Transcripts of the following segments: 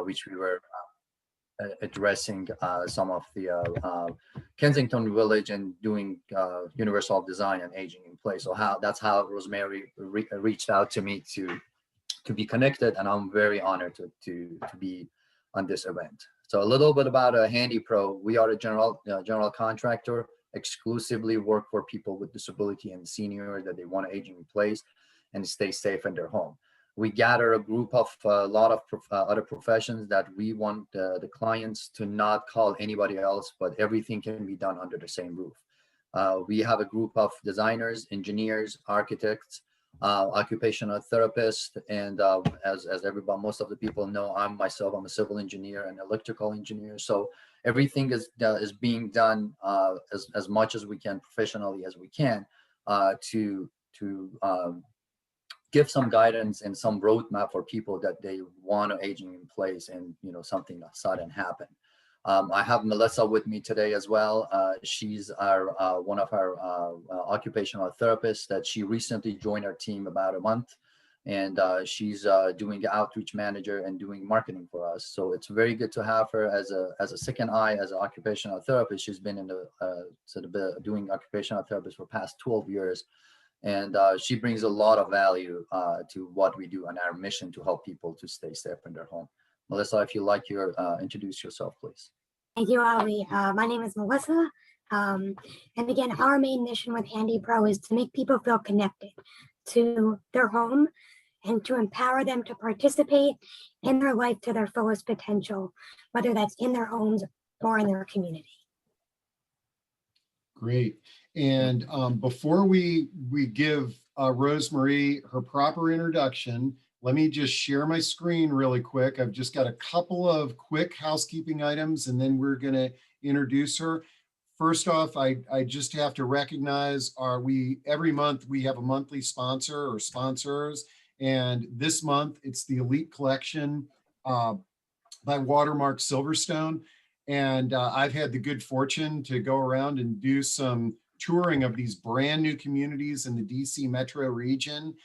which we were addressing some of the Kensington Village and doing universal design and aging in place. So that's how Rosemarie reached out to me to be connected, and I'm very honored to be on this event. So a little bit about Handy Pro. We are a general contractor, exclusively work for people with disability and senior that they want aging in place and stay safe in their home. We gather a group of a lot of other professions that we want the clients to not call anybody else, but everything can be done under the same roof. We have a group of designers, engineers, architects, occupational therapists, and as everybody, most of the people know, I'm a civil engineer and electrical engineer. So everything is being done as much as we can, professionally as we can, to give some guidance and some roadmap for people that they want to aging in place and something sudden happen. I have Melissa with me today as well. She's one of our occupational therapists that she recently joined our team about a month, and she's doing outreach manager and doing marketing for us. So it's very good to have her as a second eye, as an occupational therapist. She's been in the doing occupational therapist for past 12 years. And she brings a lot of value to what we do and our mission to help people to stay safe in their home. Melissa, if you like, introduce yourself, please. Thank you, Ali. My name is Melissa. And again, our main mission with Handy Pro is to make people feel connected to their home and to empower them to participate in their life to their fullest potential, whether that's in their homes or in their community. Great. And before we give Rosemarie her proper introduction, let me just share my screen really quick. I've just got a couple of quick housekeeping items, and then we're going to introduce her. First off, I just have to recognize every month we have a monthly sponsor or sponsors, and this month it's the Elite Collection by Watermark Silverstone. And I've had the good fortune to go around and do some touring of these brand new communities in the DC metro region.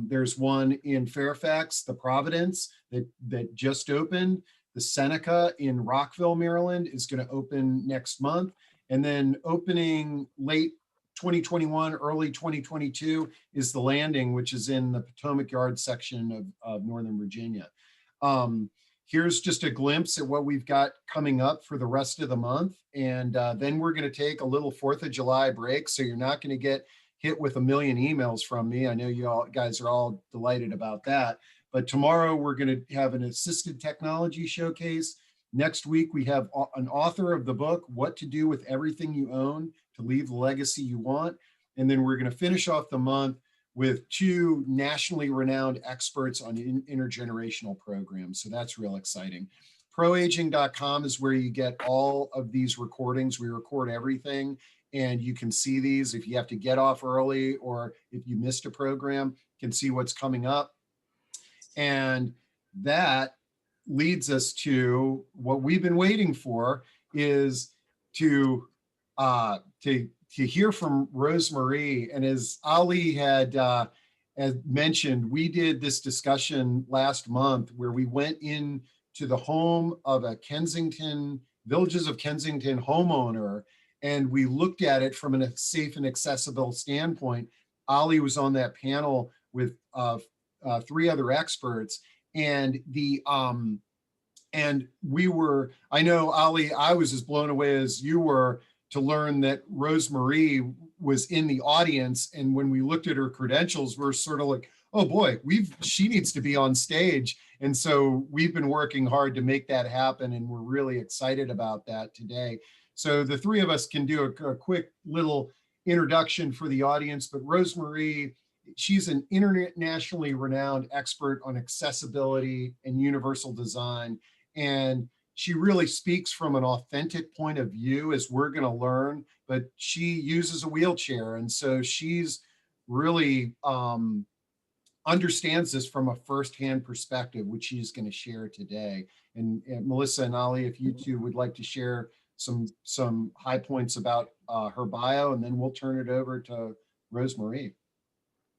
There's one in Fairfax, the Providence, that just opened. The Seneca in Rockville, Maryland is going to open next month. And then opening late 2021, early 2022 is the Landing, which is in the Potomac Yard section of Northern Virginia. Here's just a glimpse at what we've got coming up for the rest of the month. And then we're going to take a little 4th of July break. So you're not going to get hit with a million emails from me. I know you guys are all delighted about that. But tomorrow we're going to have an assisted technology showcase. Next week, we have an author of the book, What to Do with Everything You Own to Leave the Legacy You Want. And then we're going to finish off the month with 2 nationally renowned experts on intergenerational programs. So that's real exciting. Proaging.com is where you get all of these recordings. We record everything, and you can see these if you have to get off early or if you missed a program, you can see what's coming up. And that leads us to what we've been waiting for, is to hear from Rosemarie. And as Ali had mentioned, we did this discussion last month where we went into the home of a Villages of Kensington homeowner, and we looked at it from a safe and accessible standpoint. Ali was on that panel with 3 other experts, and I know, Ali, I was as blown away as you were to learn that Rosemarie was in the audience. And when we looked at her credentials, we're sort of like, oh boy, she needs to be on stage. And so we've been working hard to make that happen, and we're really excited about that today. So the 3 of us can do a quick little introduction for the audience, but Rosemarie, she's an internationally renowned expert on accessibility and universal design. And she really speaks from an authentic point of view, as we're going to learn, but she uses a wheelchair. And so she's really understands this from a firsthand perspective, which she's going to share today. And Melissa and Ali, if you 2 would like to share some high points about her bio, and then we'll turn it over to Rosemarie.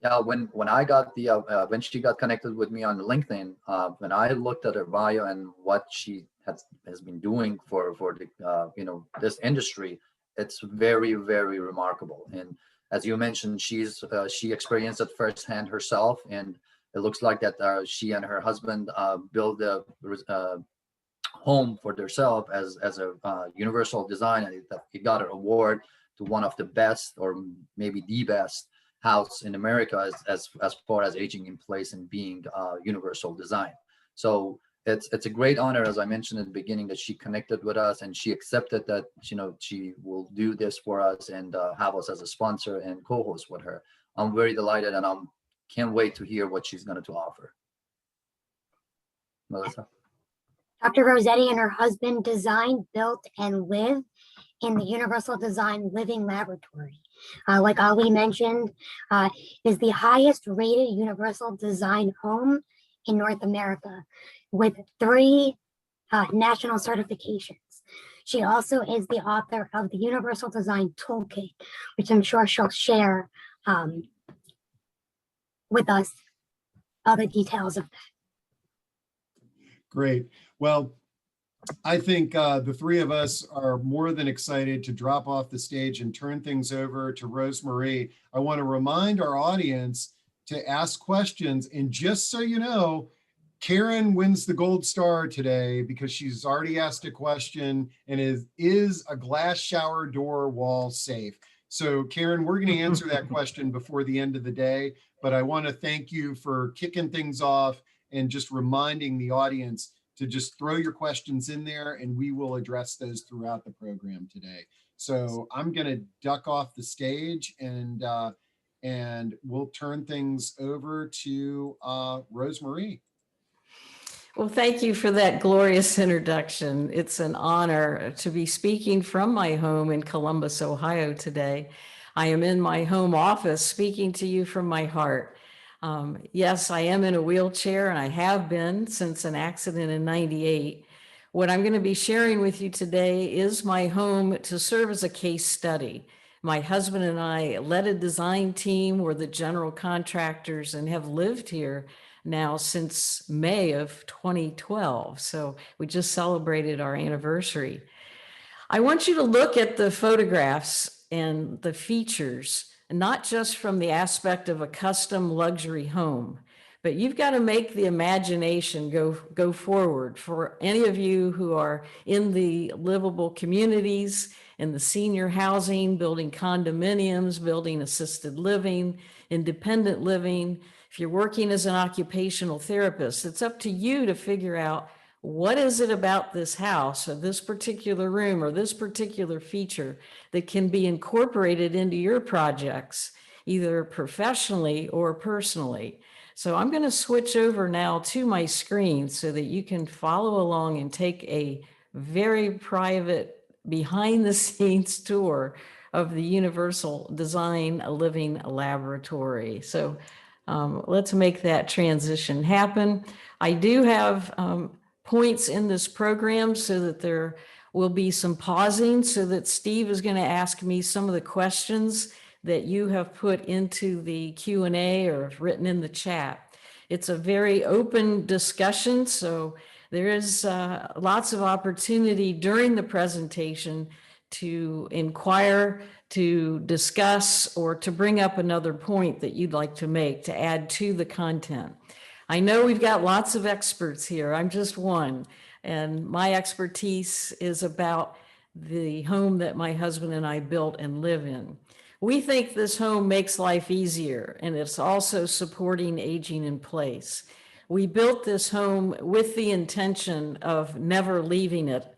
Yeah, when I got the when she got connected with me on LinkedIn, when I looked at her bio and what she has been doing for the this industry, it's very, very remarkable. And as you mentioned, she experienced it firsthand herself, and it looks like that she and her husband built a home for themselves as a universal design, and it got an award to one of the best, or maybe the best house in America as far as aging in place and being universal design. So it's a great honor, as I mentioned at the beginning, that she connected with us and she accepted that she will do this for us and have us as a sponsor and co-host with her. I'm very delighted, and I can't wait to hear what she's going to offer. Melissa. Dr. Rossetti and her husband design, built, and live in the Universal Design Living Laboratory. Like Ali mentioned, is the highest rated universal design home in North America with 3 national certifications. She also is the author of the Universal Design Toolkit, which I'm sure she'll share with us other details of that. Great. Well, I think the 3 of us are more than excited to drop off the stage and turn things over to Rosemarie. I want to remind our audience to ask questions. And just so you know, Karen wins the gold star today because she's already asked a question, and is a glass shower door wall safe? So Karen, we're going to answer that question before the end of the day, but I want to thank you for kicking things off and just reminding the audience to just throw your questions in there, and we will address those throughout the program today. So I'm going to duck off the stage, and we'll turn things over to Rosemarie. Well, thank you for that glorious introduction. It's an honor to be speaking from my home in Columbus, Ohio today. I am in my home office speaking to you from my heart. Yes, I am in a wheelchair, and I have been since an accident in '98. What I'm going to be sharing with you today is my home to serve as a case study. My husband and I led a design team, we're the general contractors, and have lived here now since May of 2012. So we just celebrated our anniversary. I want you to look at the photographs and the features, not just from the aspect of a custom luxury home, but you've got to make the imagination go forward. For any of you who are in the livable communities, in the senior housing, building condominiums, building assisted living, independent living, if you're working as an occupational therapist, it's up to you to figure out, what is it about this house or this particular room or this particular feature that can be incorporated into your projects, either professionally or personally? So I'm going to switch over now to my screen so that you can follow along and take a very private behind the scenes tour of the Universal Design Living Laboratory. So let's make that transition happen. I do have points in this program so that there will be some pausing, so that Steve is going to ask me some of the questions that you have put into the Q&A or written in the chat. It's a very open discussion, so there is lots of opportunity during the presentation to inquire, to discuss, or to bring up another point that you'd like to make to add to the content. I know we've got lots of experts here. I'm just one, and my expertise is about the home that my husband and I built and live in. We think this home makes life easier, and it's also supporting aging in place. We built this home with the intention of never leaving it.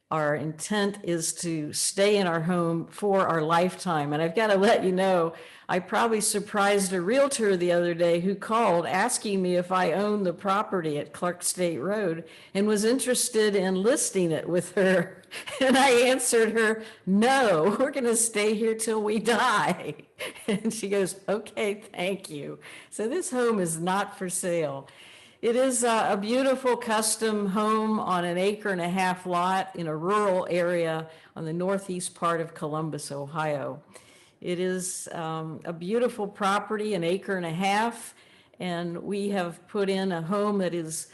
Our intent is to stay in our home for our lifetime. And I've got to let you know, I probably surprised a realtor the other day who called asking me if I owned the property at Clark State Road and was interested in listing it with her. And I answered her, no, we're going to stay here till we die. And she goes, okay, thank you. So this home is not for sale. It is a beautiful custom home on an 1.5 acre lot in a rural area on the northeast part of Columbus, Ohio. It is a beautiful property, an acre and a half, and we have put in a home that is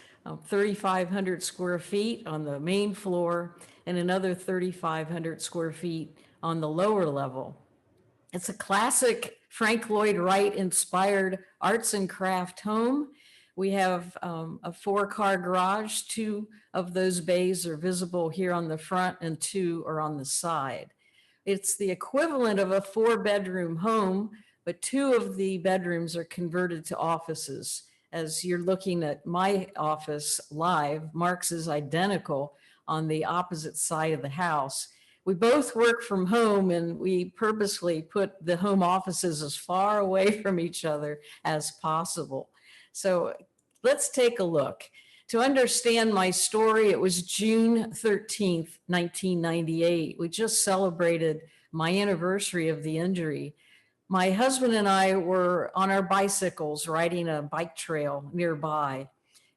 3,500 square feet on the main floor and another 3,500 square feet on the lower level. It's a classic Frank Lloyd Wright inspired arts and craft home. We have a 4-car garage. 2 of those bays are visible here on the front and 2 are on the side. It's the equivalent of a 4-bedroom home, but 2 of the bedrooms are converted to offices. As you're looking at my office live, Mark's is identical on the opposite side of the house. We both work from home, and we purposely put the home offices as far away from each other as possible. So let's take a look. To understand my story, it was June 13th, 1998. We just celebrated my anniversary of the injury. My husband and I were on our bicycles riding a bike trail nearby.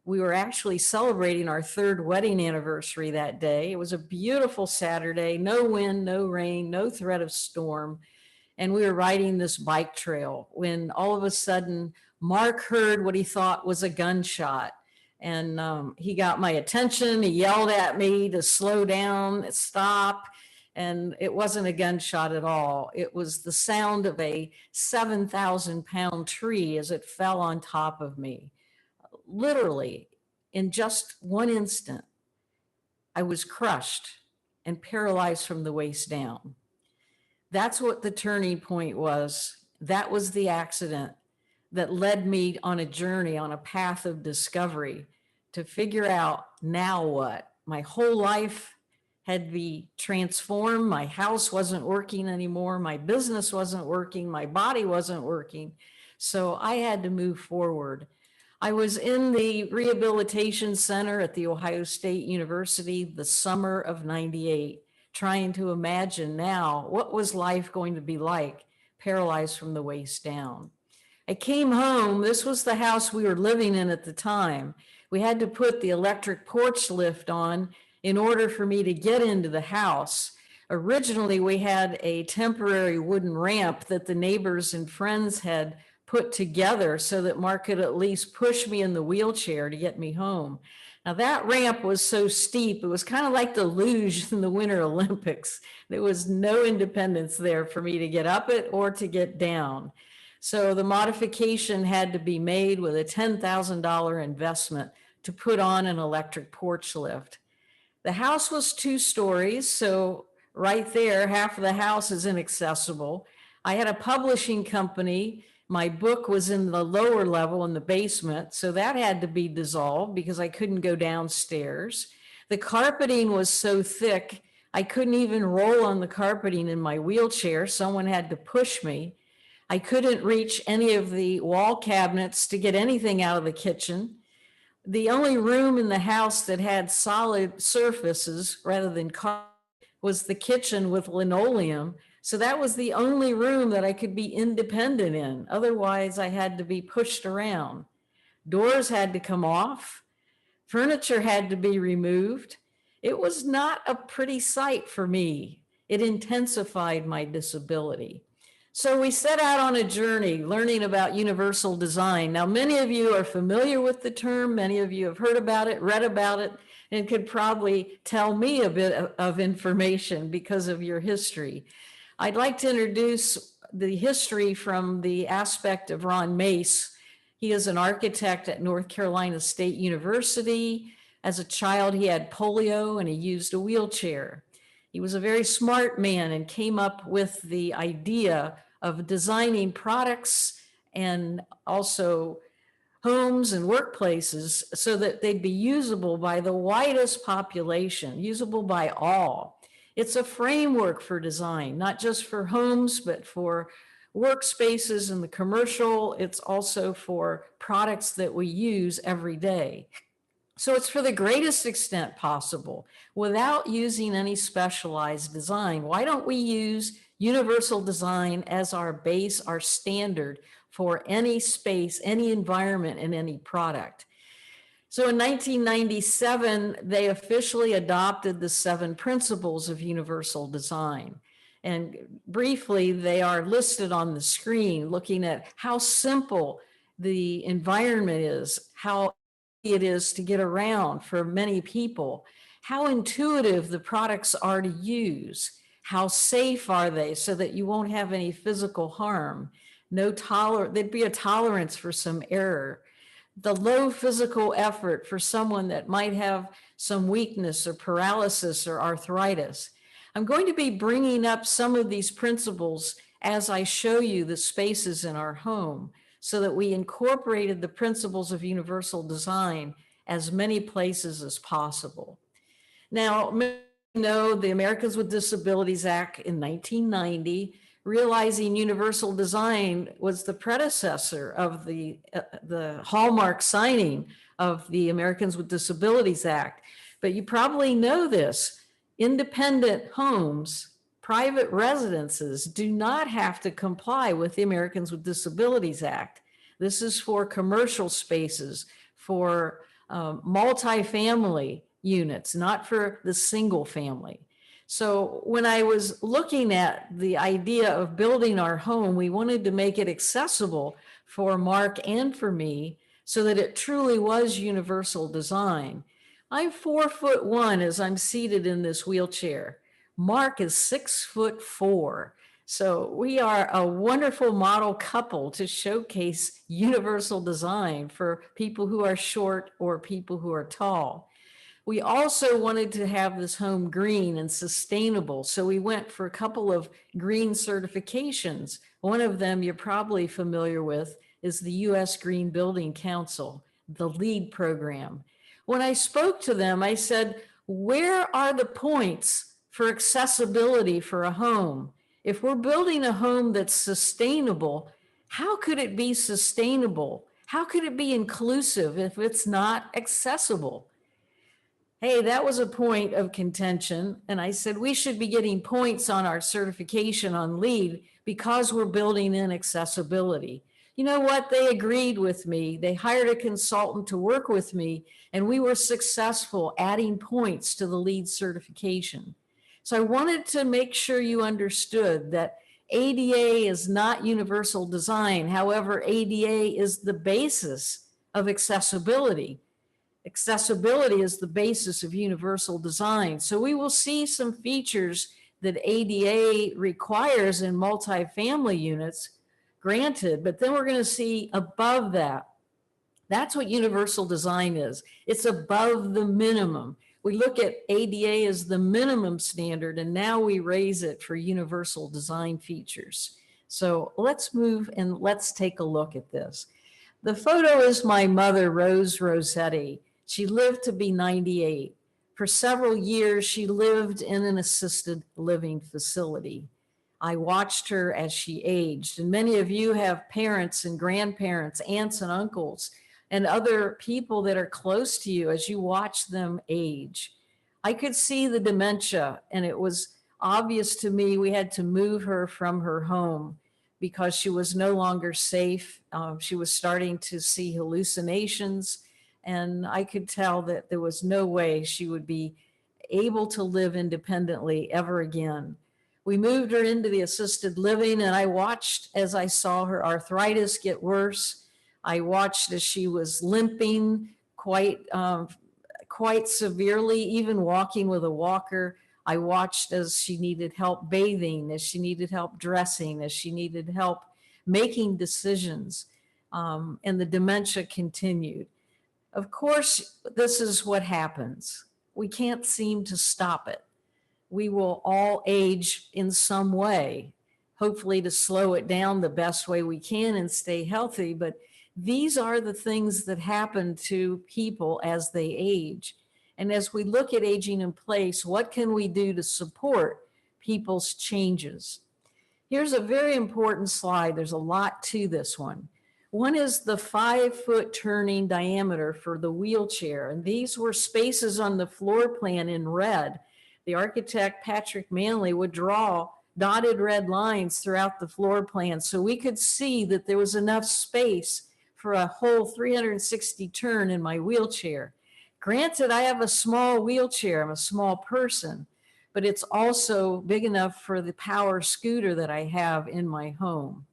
We were actually celebrating our 3rd wedding anniversary that day. It was a beautiful Saturday, no wind, no rain, no threat of storm. And we were riding this bike trail when all of a sudden, Mark heard what he thought was a gunshot. And he got my attention. He yelled at me to slow down, stop. And it wasn't a gunshot at all. It was the sound of a 7,000-pound tree as it fell on top of me. Literally, in just one instant, I was crushed and paralyzed from the waist down. That's what the turning point was. That was the accident that led me on a journey, on a path of discovery to figure out now what. My whole life had to be transformed. My house wasn't working anymore. My business wasn't working. My body wasn't working. So I had to move forward. I was in the rehabilitation center at The Ohio State University the summer of '98, trying to imagine now what was life going to be like, paralyzed from the waist down. I came home. This was the house we were living in at the time. We had to put the electric porch lift on in order for me to get into the house. Originally, we had a temporary wooden ramp that the neighbors and friends had put together so that Mark could at least push me in the wheelchair to get me home. Now that ramp was so steep, it was kind of like the luge in the Winter Olympics. There was no independence there for me to get up it or to get down. So the modification had to be made with a $10,000 investment to put on an electric porch lift. The house was 2 stories, so right there, half of the house is inaccessible. I had a publishing company. My book was in the lower level in the basement, so that had to be dissolved because I couldn't go downstairs. The carpeting was so thick, I couldn't even roll on the carpeting in my wheelchair. Someone had to push me. I couldn't reach any of the wall cabinets to get anything out of the kitchen. The only room in the house that had solid surfaces rather than carpet was the kitchen with linoleum. So that was the only room that I could be independent in. Otherwise, I had to be pushed around. Doors had to come off. Furniture had to be removed. It was not a pretty sight for me. It intensified my disability. So we set out on a journey learning about universal design. Now, many of you are familiar with the term. Many of you have heard about it, read about it, and could probably tell me a bit of information because of your history. I'd like to introduce the history from the aspect of Ron Mace. He is an architect at North Carolina State University. As a child, he had polio and he used a wheelchair. He was a very smart man and came up with the idea of designing products and also homes and workplaces so that they'd be usable by the widest population, usable by all. It's a framework for design, not just for homes, but for workspaces in the commercial. It's also for products that we use every day. So it's for the greatest extent possible without using any specialized design. Why don't we use universal design as our base, our standard for any space, any environment, and any product? So in 1997, they officially adopted the 7 principles of universal design. And briefly, they are listed on the screen, looking at how simple the environment is, how it is to get around for many people, how intuitive the products are to use, how safe are they so that you won't have any physical harm. There'd be a tolerance for some error. The low physical effort for someone that might have some weakness or paralysis or arthritis. I'm going to be bringing up some of these principles as I show you the spaces in our home, so that we incorporated the principles of universal design as many places as possible. Now, many know the Americans with Disabilities Act in 1990, realizing universal design was the predecessor of the hallmark signing of the Americans with Disabilities Act. But you probably know this, independent homes, private residences do not have to comply with the Americans with Disabilities Act. This is for commercial spaces, for multifamily units, not for the single family. So when I was looking at the idea of building our home, we wanted to make it accessible for Mark and for me so that it truly was universal design. I'm 4'1" as I'm seated in this wheelchair. Mark is 6'4". So we are a wonderful model couple to showcase universal design for people who are short or people who are tall. We also wanted to have this home green and sustainable. So we went for a couple of green certifications. One of them you're probably familiar with is the U.S. Green Building Council, the LEED program. When I spoke to them, I said, where are the points for accessibility for a home? If we're building a home that's sustainable, how could it be sustainable? How could it be inclusive if it's not accessible? Hey, that was a point of contention. And I said, we should be getting points on our certification on LEED because we're building in accessibility. You know what? They agreed with me. They hired a consultant to work with me, and we were successful adding points to the LEED certification. So I wanted to make sure you understood that ADA is not universal design. However, ADA is the basis of accessibility. Accessibility is the basis of universal design. So we will see some features that ADA requires in multifamily units, granted, but then we're going to see above that. That's what universal design is. It's above the minimum. We look at ADA as the minimum standard, and now we raise it for universal design features. So let's move and let's take a look at this. The photo is my mother, Rossetti. She lived to be 98. For several years, she lived in an assisted living facility. I watched her as she aged, and many of you have parents and grandparents, aunts and uncles, and other people that are close to you as you watch them age. I could see the dementia, and it was obvious to me we had to move her from her home because she was no longer safe. She was starting to see hallucinations, and I could tell that there was no way she would be able to live independently ever again. We moved her into the assisted living, and I watched as I saw her arthritis get worse. I watched as she was limping quite severely, even walking with a walker. I watched as she needed help bathing, as she needed help dressing, as she needed help making decisions, and the dementia continued. Of course, this is what happens. We can't seem to stop it. We will all age in some way, hopefully to slow it down the best way we can and stay healthy. But these are the things that happen to people as they age. And as we look at aging in place, what can we do to support people's changes? Here's a very important slide. There's a lot to this one. One is the 5-foot turning diameter for the wheelchair. And these were spaces on the floor plan in red. The architect, Patrick Manley, would draw dotted red lines throughout the floor plan so we could see that there was enough space for a whole 360 turn in my wheelchair. Granted, I have a small wheelchair, I'm a small person, but it's also big enough for the power scooter that I have in my home.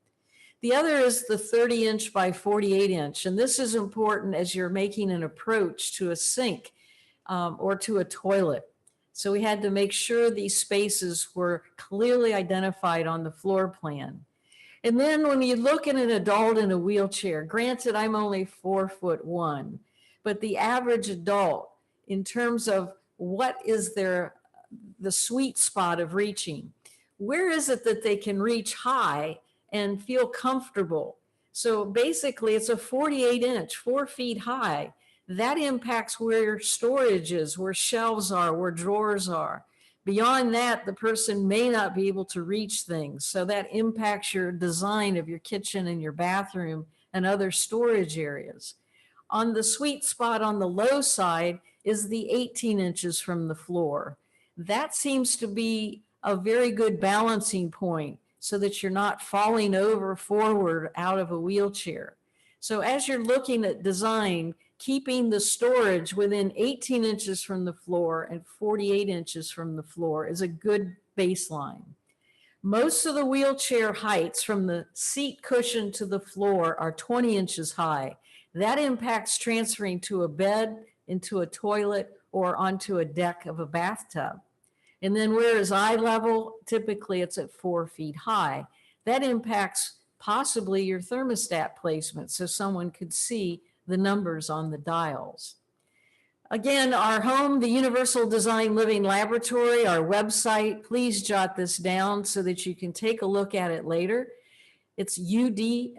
The other is the 30-inch by 48-inch, and this is important as you're making an approach to a sink or to a toilet. So we had to make sure these spaces were clearly identified on the floor plan. And then when you look at an adult in a wheelchair, granted, I'm only 4'1", but the average adult, in terms of what is the sweet spot of reaching, where is it that they can reach high and feel comfortable? So basically it's a 48-inch, 4 feet high. That impacts where storage is, where shelves are, where drawers are. Beyond that, the person may not be able to reach things. So that impacts your design of your kitchen and your bathroom and other storage areas. On the sweet spot on the low side is the 18 inches from the floor. That seems to be a very good balancing point so that you're not falling over forward out of a wheelchair. So as you're looking at design, keeping the storage within 18 inches from the floor and 48 inches from the floor is a good baseline. Most of the wheelchair heights from the seat cushion to the floor are 20 inches high. That impacts transferring to a bed, into a toilet, or onto a deck of a bathtub. And then whereas eye level, typically it's at 4 feet high. That impacts possibly your thermostat placement so someone could see the numbers on the dials. Again, our home, the Universal Design Living Laboratory, our website, please jot this down so that you can take a look at it later. It's UDLL.com,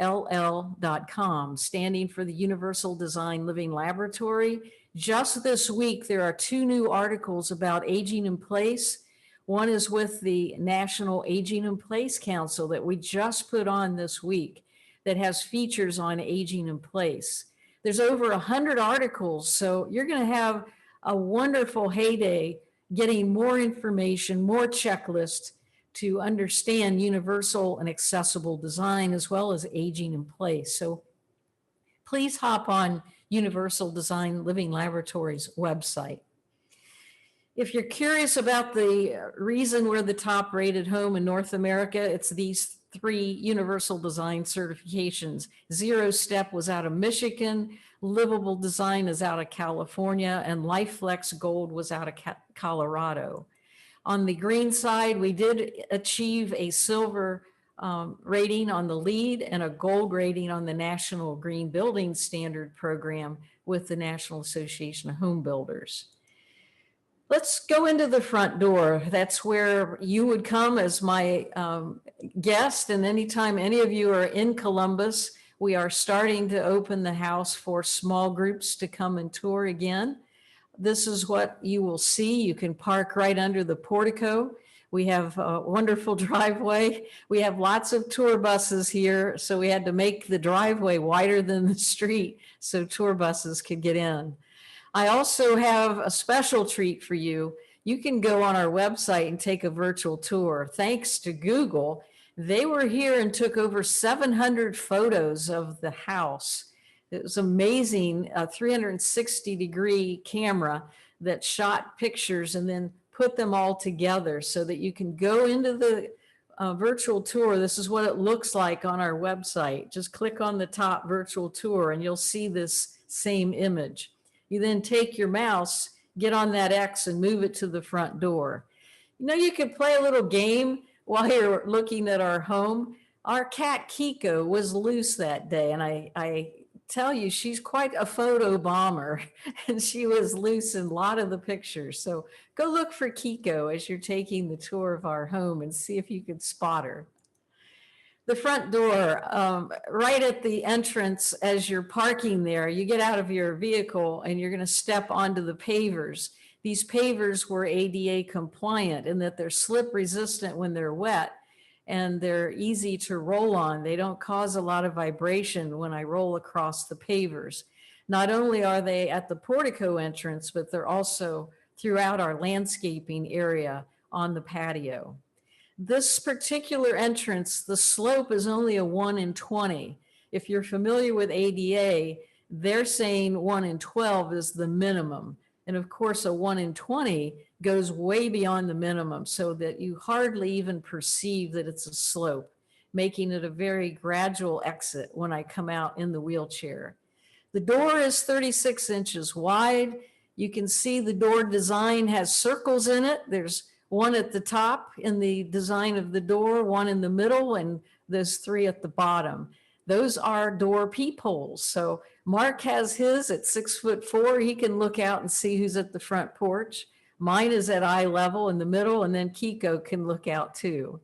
standing for the Universal Design Living Laboratory. Just this week, there are 2 new articles about aging in place. One is with the National Aging in Place Council that we just put on this week that has features on aging in place. There's over 100 articles, so you're going to have a wonderful heyday getting more information, more checklists to understand universal and accessible design as well as aging in place. So please hop on Universal Design Living Laboratory's website. If you're curious about the reason we're the top rated home in North America, it's these 3 universal design certifications. Zero Step was out of Michigan, Livable Design is out of California, and LifeFlex Gold was out of Colorado. On the green side, we did achieve a silver rating on the LEED and a gold rating on the National Green Building Standard program with the National Association of Home Builders. Let's go into the front door. That's where you would come as my guest. And anytime any of you are in Columbus, we are starting to open the house for small groups to come and tour again. This is what you will see. You can park right under the portico. We have a wonderful driveway. We have lots of tour buses here. So we had to make the driveway wider than the street so tour buses could get in. I also have a special treat for you. You can go on our website and take a virtual tour. Thanks to Google, they were here and took over 700 photos of the house. It was amazing, a 360-degree camera that shot pictures and then put them all together so that you can go into the virtual tour. This is what it looks like on our website. Just click on the top virtual tour and you'll see this same image. You then take your mouse, get on that X and move it to the front door. You know, you could play a little game while you're looking at our home. Our cat Kiko was loose that day, and I tell you, she's quite a photo bomber, and she was loose in a lot of the pictures. So go look for Kiko as you're taking the tour of our home and see if you could spot her. The front door, right at the entrance, as you're parking there, you get out of your vehicle and you're going to step onto the pavers. These pavers were ADA compliant in that they're slip resistant when they're wet and they're easy to roll on. They don't cause a lot of vibration when I roll across the pavers. Not only are they at the portico entrance, but they're also throughout our landscaping area on the patio. This particular entrance, the slope is only a 1 in 20. If you're familiar with ADA, they're saying 1 in 12 is the minimum. And of course, a 1 in 20 goes way beyond the minimum so that you hardly even perceive that it's a slope, making it a very gradual exit when I come out in the wheelchair. The door is 36 inches wide. You can see the door design has circles in it. There's one at the top in the design of the door, one in the middle, and there's 3 at the bottom. Those are door peepholes. So Mark has his at 6'4". He can look out and see who's at the front porch. Mine is at eye level in the middle, and then Kiko can look out too.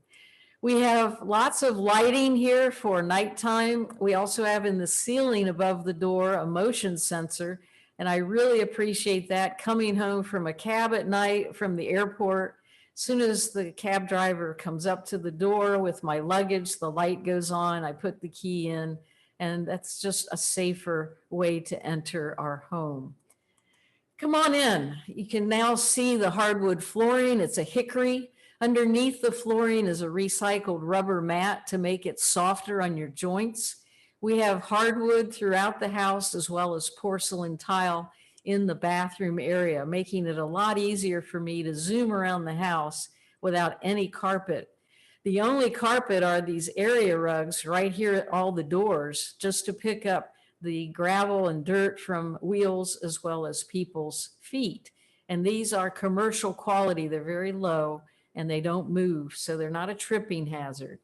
We have lots of lighting here for nighttime. We also have in the ceiling above the door a motion sensor, and I really appreciate that. Coming home from a cab at night from the airport, as soon as the cab driver comes up to the door with my luggage, the light goes on, I put the key in, and that's just a safer way to enter our home. Come on in. You can now see the hardwood flooring. It's a hickory. Underneath the flooring is a recycled rubber mat to make it softer on your joints. We have hardwood throughout the house as well as porcelain tile in the bathroom area, making it a lot easier for me to zoom around the house without any carpet. The only carpet are these area rugs right here at all the doors, just to pick up the gravel and dirt from wheels as well as people's feet. And these are commercial quality. They're very low and they don't move, so they're not a tripping hazard.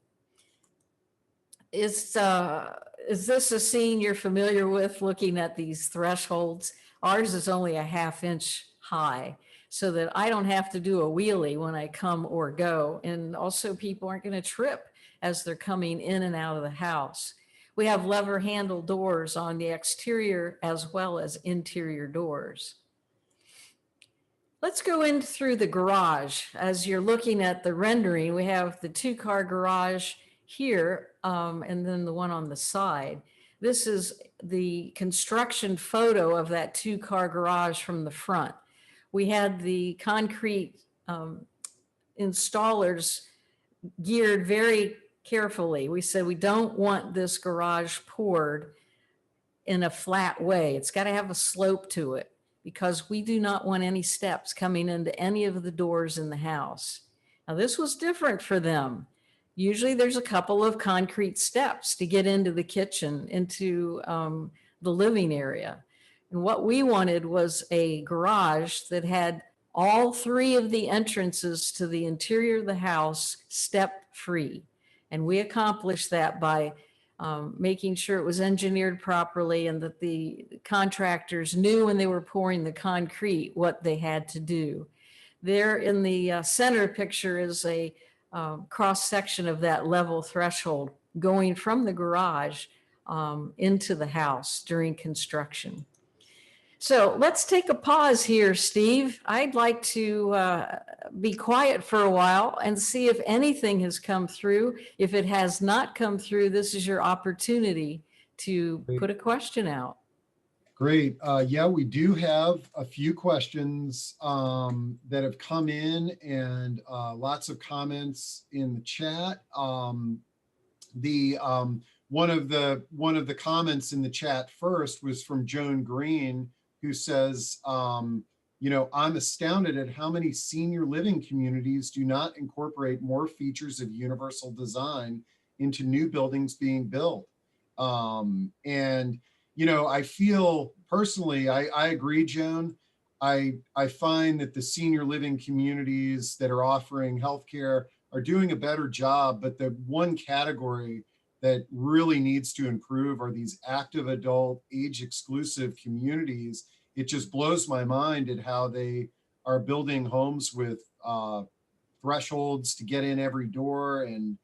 Is this a scene you're familiar with, looking at these thresholds? Ours is only a ½ inch high, so that I don't have to do a wheelie when I come or go. And also people aren't going to trip as they're coming in and out of the house. We have lever handle doors on the exterior as well as interior doors. Let's go in through the garage. As you're looking at the rendering, we have the 2-car garage here, and then the one on the side. This is the construction photo of that 2-car garage from the front. We had the concrete installers geared very carefully. We said we don't want this garage poured in a flat way. It's got to have a slope to it, because we do not want any steps coming into any of the doors in the house. Now, this was different for them. Usually there's a couple of concrete steps to get into the kitchen, into the living area. And what we wanted was a garage that had all 3 of the entrances to the interior of the house step-free. And we accomplished that by making sure it was engineered properly and that the contractors knew when they were pouring the concrete what they had to do. There in the center picture is a cross section of that level threshold going from the garage into the house during construction. So let's take a pause here, Steve. I'd like to be quiet for a while and see if anything has come through. If it has not come through, this is your opportunity to put a question out. Great. Yeah, we do have a few questions that have come in, and lots of comments in the chat. One of the comments in the chat first was from Joan Green, who says, you know, I'm astounded at how many senior living communities do not incorporate more features of universal design into new buildings being built. And, you know, I feel personally, I agree, Joan. I find that the senior living communities that are offering healthcare are doing a better job, but the one category that really needs to improve are these active adult, age-exclusive communities. It just blows my mind at how they are building homes with thresholds to get in every door, and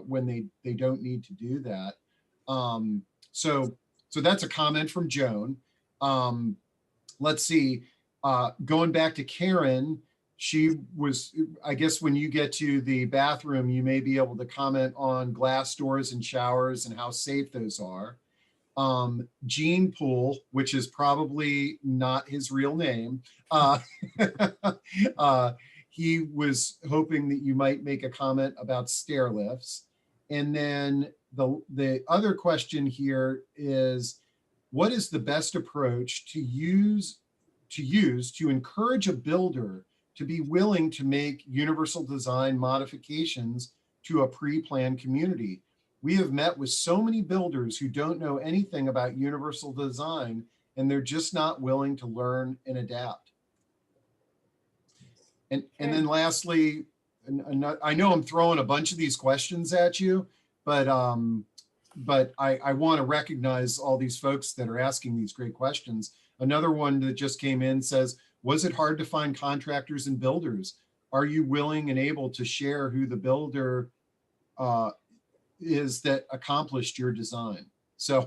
when they don't need to do that. So that's a comment from Joan. Let's see, going back to Karen, she was, I guess when you get to the bathroom, you may be able to comment on glass doors and showers and how safe those are. Gene Poole, which is probably not his real name, he was hoping that you might make a comment about stair lifts. And then the other question here is, what is the best approach to use to use to encourage a builder to be willing to make universal design modifications to a pre-planned community. We have met with so many builders who don't know anything about universal design, and they're just not willing to learn and adapt. And then lastly, I know I'm throwing a bunch of these questions at you, but I want to recognize all these folks that are asking these great questions. Another one that just came in says, was it hard to find contractors and builders? Are you willing and able to share who the builder is that accomplished your design? So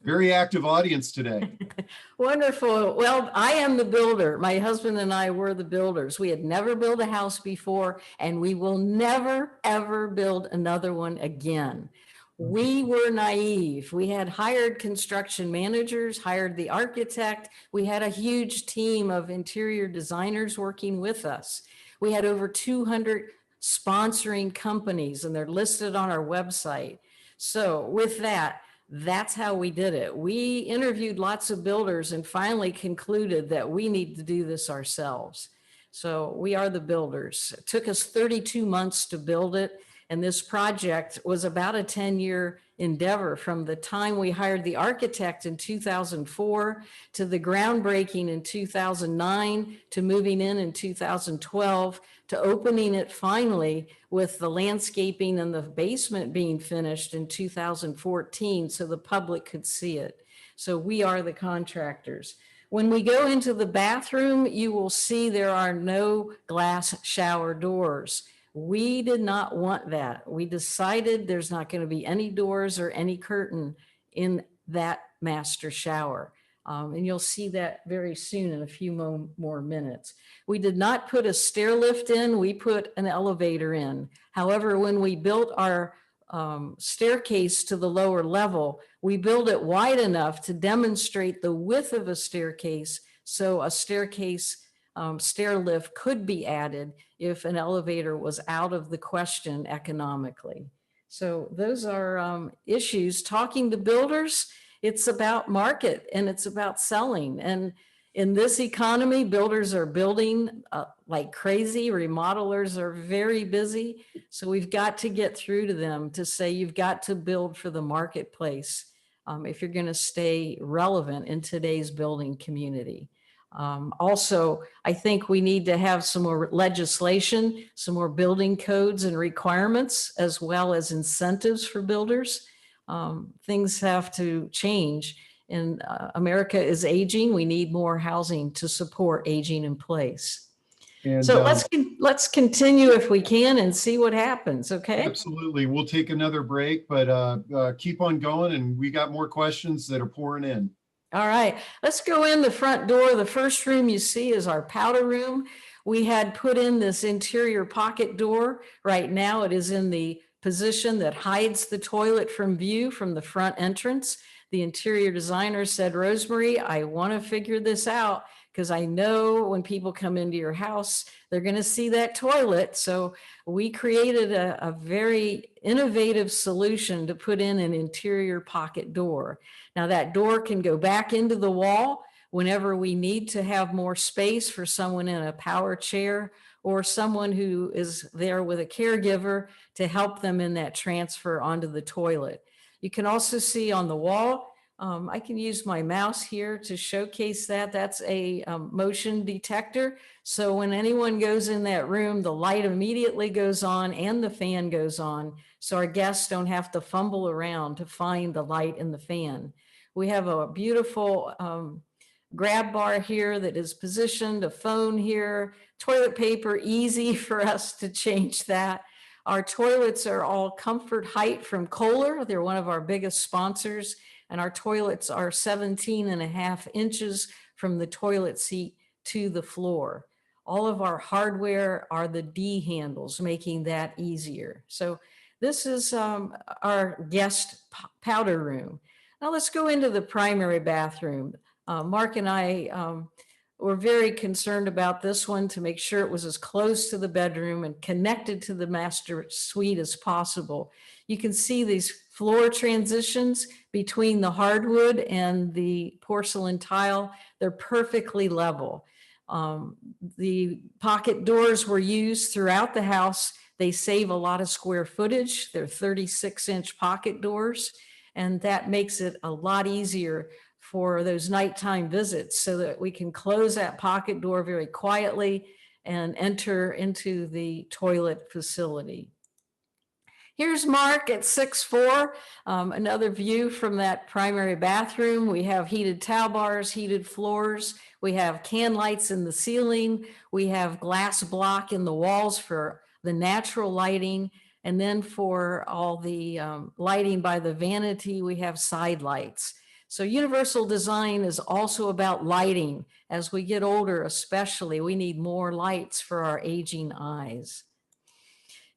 very active audience today. Wonderful. Well, I am the builder. My husband and I were the builders. We had never built a house before, and we will never, ever build another one again. We were naive. We had hired construction managers, hired the architect. We had a huge team of interior designers working with us. We had over 200 sponsoring companies, and they're listed on our website. So with that, that's how we did it. We interviewed lots of builders and finally concluded that we need to do this ourselves. So we are the builders. It took us 32 months to build it. And this project was about a 10-year endeavor from the time we hired the architect in 2004 to the groundbreaking in 2009 to moving in 2012 to opening it finally with the landscaping and the basement being finished in 2014 so the public could see it. So we are the contractors. When we go into the bathroom, you will see there are no glass shower doors. We did not want that. We decided there's not going to be any doors or any curtain in that master shower. And you'll see that very soon in a few more minutes. We did not put a stair lift in, we put an elevator in. However, when we built our staircase to the lower level, we built it wide enough to demonstrate the width of a staircase. So a staircase stair lift could be added if an elevator was out of the question economically. So those are issues. Talking to builders, it's about market and it's about selling. And in this economy, builders are building like crazy. Remodelers are very busy. So we've got to get through to them to say you've got to build for the marketplace if you're going to stay relevant in today's building community. Also, I think we need to have some more legislation, some more building codes and requirements, as well as incentives for builders. Things have to change, and America is aging. We need more housing to support aging in place. And so let's continue if we can and see what happens. Okay. Absolutely. We'll take another break, but keep on going, and we got more questions that are pouring in. All right, let's go in the front door. The first room you see is our powder room. We had put in this interior pocket door. Right now it is in the position that hides the toilet from view from the front entrance. The interior designer said, Rosemarie, I want to figure this out because I know when people come into your house, they're going to see that toilet. So we created a very innovative solution to put in an interior pocket door. Now that door can go back into the wall whenever we need to have more space for someone in a power chair or someone who is there with a caregiver to help them in that transfer onto the toilet. You can also see on the wall, I can use my mouse here to showcase that. That's a motion detector. So when anyone goes in that room, the light immediately goes on and the fan goes on. So our guests don't have to fumble around to find the light and the fan. We have a beautiful grab bar here that is positioned, a phone here, toilet paper, easy for us to change that. Our toilets are all comfort height from Kohler. They're one of our biggest sponsors. And our toilets are 17.5 inches from the toilet seat to the floor. All of our hardware are the D handles, making that easier. So this is our guest powder room. Now let's go into the primary bathroom. Mark and I were very concerned about this one to make sure it was as close to the bedroom and connected to the master suite as possible. You can see these floor transitions between the hardwood and the porcelain tile. They're perfectly level. The pocket doors were used throughout the house. They save a lot of square footage. They're 36-inch pocket doors, and that makes it a lot easier for those nighttime visits so that we can close that pocket door very quietly and enter into the toilet facility. Here's Mark at 6'4", another view from that primary bathroom. We have heated towel bars, heated floors. We have can lights in the ceiling. We have glass block in the walls for the natural lighting. And then for all the lighting by the vanity, we have side lights. So Universal Design is also about lighting. As we get older, especially, we need more lights for our aging eyes.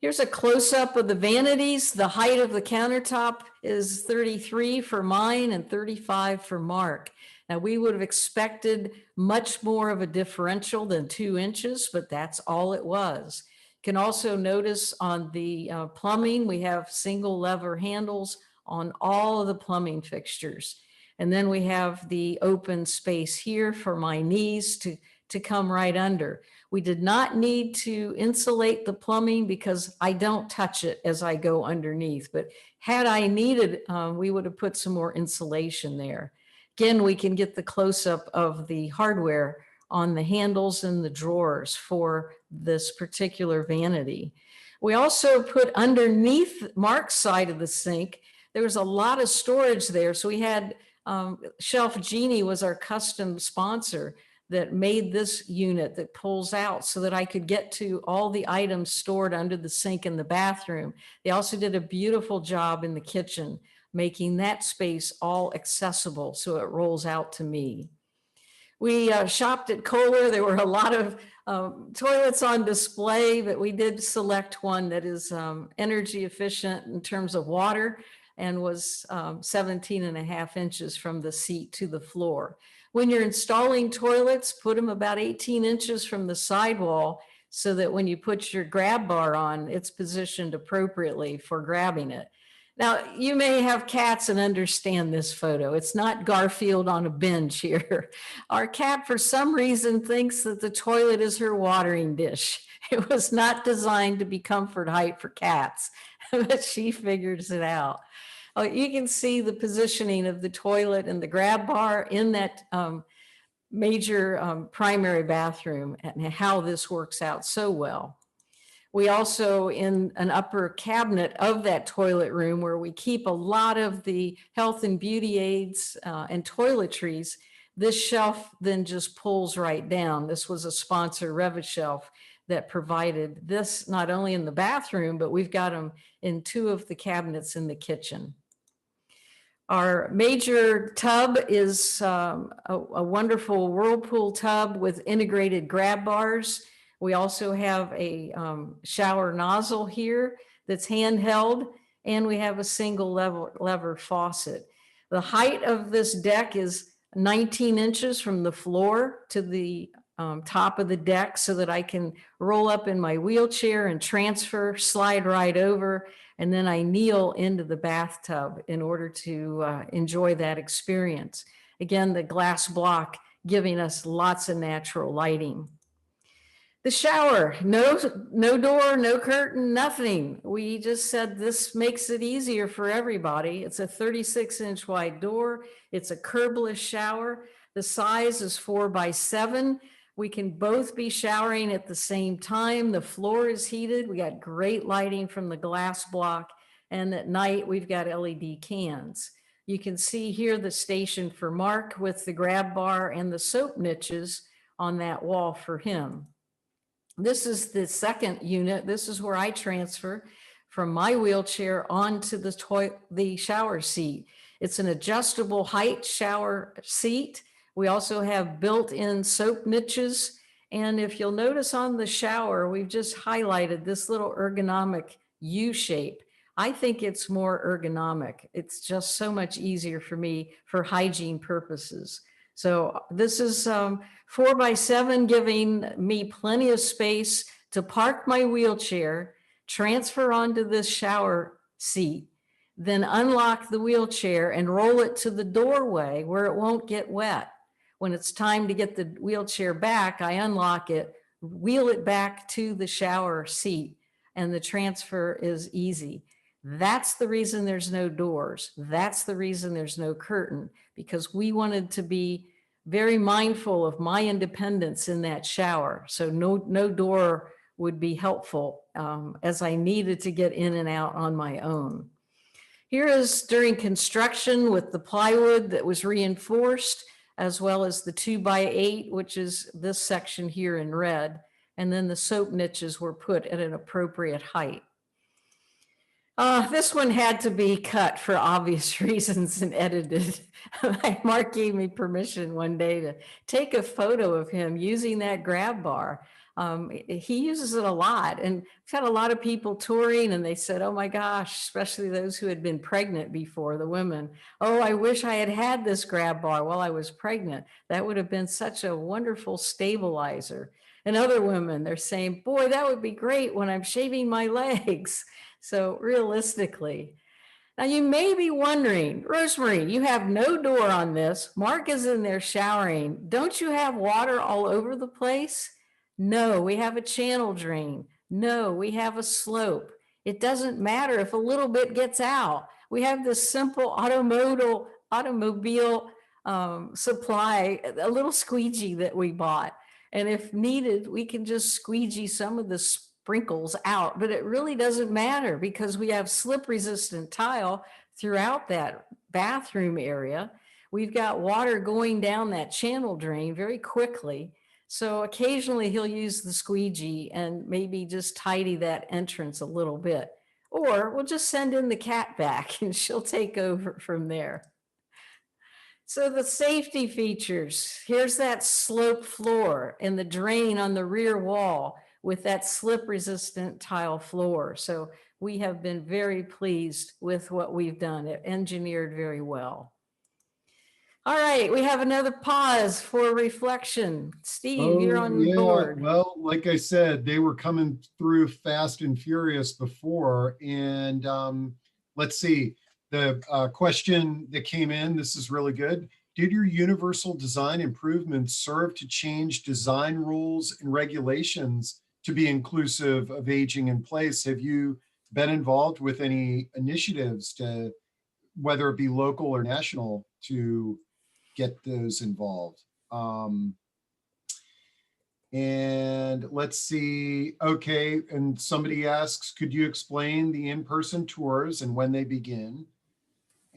Here's a close-up of the vanities. The height of the countertop is 33 for mine and 35 for Mark. Now, we would have expected much more of a differential than 2 inches, but that's all it was. You can also notice on the plumbing, we have single lever handles on all of the plumbing fixtures. And then we have the open space here for my knees to come right under. We did not need to insulate the plumbing because I don't touch it as I go underneath, but had I needed, we would have put some more insulation there. Again, we can get the close-up of the hardware on the handles and the drawers for this particular vanity. We also put underneath Mark's side of the sink, there was a lot of storage there. So we had Shelf Genie was our custom sponsor that made this unit that pulls out so that I could get to all the items stored under the sink in the bathroom. They also did a beautiful job in the kitchen, making that space all accessible so it rolls out to me. We shopped at Kohler. There were a lot of toilets on display, but we did select one that is energy efficient in terms of water and was 17.5 inches from the seat to the floor. When you're installing toilets, put them about 18 inches from the sidewall so that when you put your grab bar on, it's positioned appropriately for grabbing it. Now, you may have cats and understand this photo. It's not Garfield on a bench here. Our cat, for some reason, thinks that the toilet is her watering dish. It was not designed to be comfort height for cats, but she figures it out. You can see the positioning of the toilet and the grab bar in that major primary bathroom and how this works out so well. We also, in an upper cabinet of that toilet room where we keep a lot of the health and beauty aids and toiletries, this shelf then just pulls right down. This was a sponsor, Revit that provided this not only in the bathroom, but we've got them in 2 of the cabinets in the kitchen. Our major tub is a wonderful Whirlpool tub with integrated grab bars. We also have a shower nozzle here that's handheld, and we have a single lever faucet. The height of this deck is 19 inches from the floor to the top of the deck so that I can roll up in my wheelchair and transfer, slide right over, and then I kneel into the bathtub in order to enjoy that experience. Again, the glass block giving us lots of natural lighting. The shower, no door, no curtain, nothing. We just said this makes it easier for everybody. It's a 36-inch wide door. It's a curbless shower. The size is 4x7. We can both be showering at the same time. The floor is heated. We got great lighting from the glass block. And at night, we've got LED cans. You can see here the station for Mark with the grab bar and the soap niches on that wall for him. This is the second unit. This is where I transfer from my wheelchair onto the shower seat. It's an adjustable height shower seat. We also have built-in soap niches. And if you'll notice on the shower, we've just highlighted this little ergonomic U shape. I think it's more ergonomic. It's just so much easier for me for hygiene purposes. So this is 4x7, giving me plenty of space to park my wheelchair, transfer onto this shower seat, then unlock the wheelchair and roll it to the doorway where it won't get wet. When it's time to get the wheelchair back, I unlock it, wheel it back to the shower seat, and the transfer is easy. That's the reason there's no doors. That's the reason there's no curtain, because we wanted to be very mindful of my independence in that shower. So no door would be helpful as I needed to get in and out on my own. Here is during construction with the plywood that was reinforced, as well as the 2x8, which is this section here in red. And then the soap niches were put at an appropriate height. This one had to be cut for obvious reasons and edited. Mark gave me permission one day to take a photo of him using that grab bar. He uses it a lot, and we've had a lot of people touring, and they said, oh my gosh, especially those who had been pregnant before, the women, oh, I wish I had had this grab bar while I was pregnant. That would have been such a wonderful stabilizer. And other women, they're saying, boy, that would be great when I'm shaving my legs. So realistically, now you may be wondering, Rosemarie, you have no door on this. Mark is in there showering. Don't you have water all over the place? No, we have a channel drain. No, we have a slope. It doesn't matter if a little bit gets out. We have this simple automobile supply, a little squeegee that we bought. And if needed, we can just squeegee some of the sprinkles out, but it really doesn't matter because we have slip resistant tile throughout that bathroom area. We've got water going down that channel drain very quickly. So occasionally he'll use the squeegee and maybe just tidy that entrance a little bit, or we'll just send in the cat back and she'll take over from there. So the safety features, here's that slope floor and the drain on the rear wall with that slip resistant tile floor. So we have been very pleased with what we've done. It engineered very well. All right, we have another pause for reflection. Steve, you're on board. Well, like I said, they were coming through fast and furious before. And let's see, the question that came in, this is really good. Did your universal design improvements serve to change design rules and regulations to be inclusive of aging in place? Have you been involved with any initiatives to, whether it be local or national, to get those involved? And let's see, okay, and somebody asks, could you explain the in-person tours and when they begin?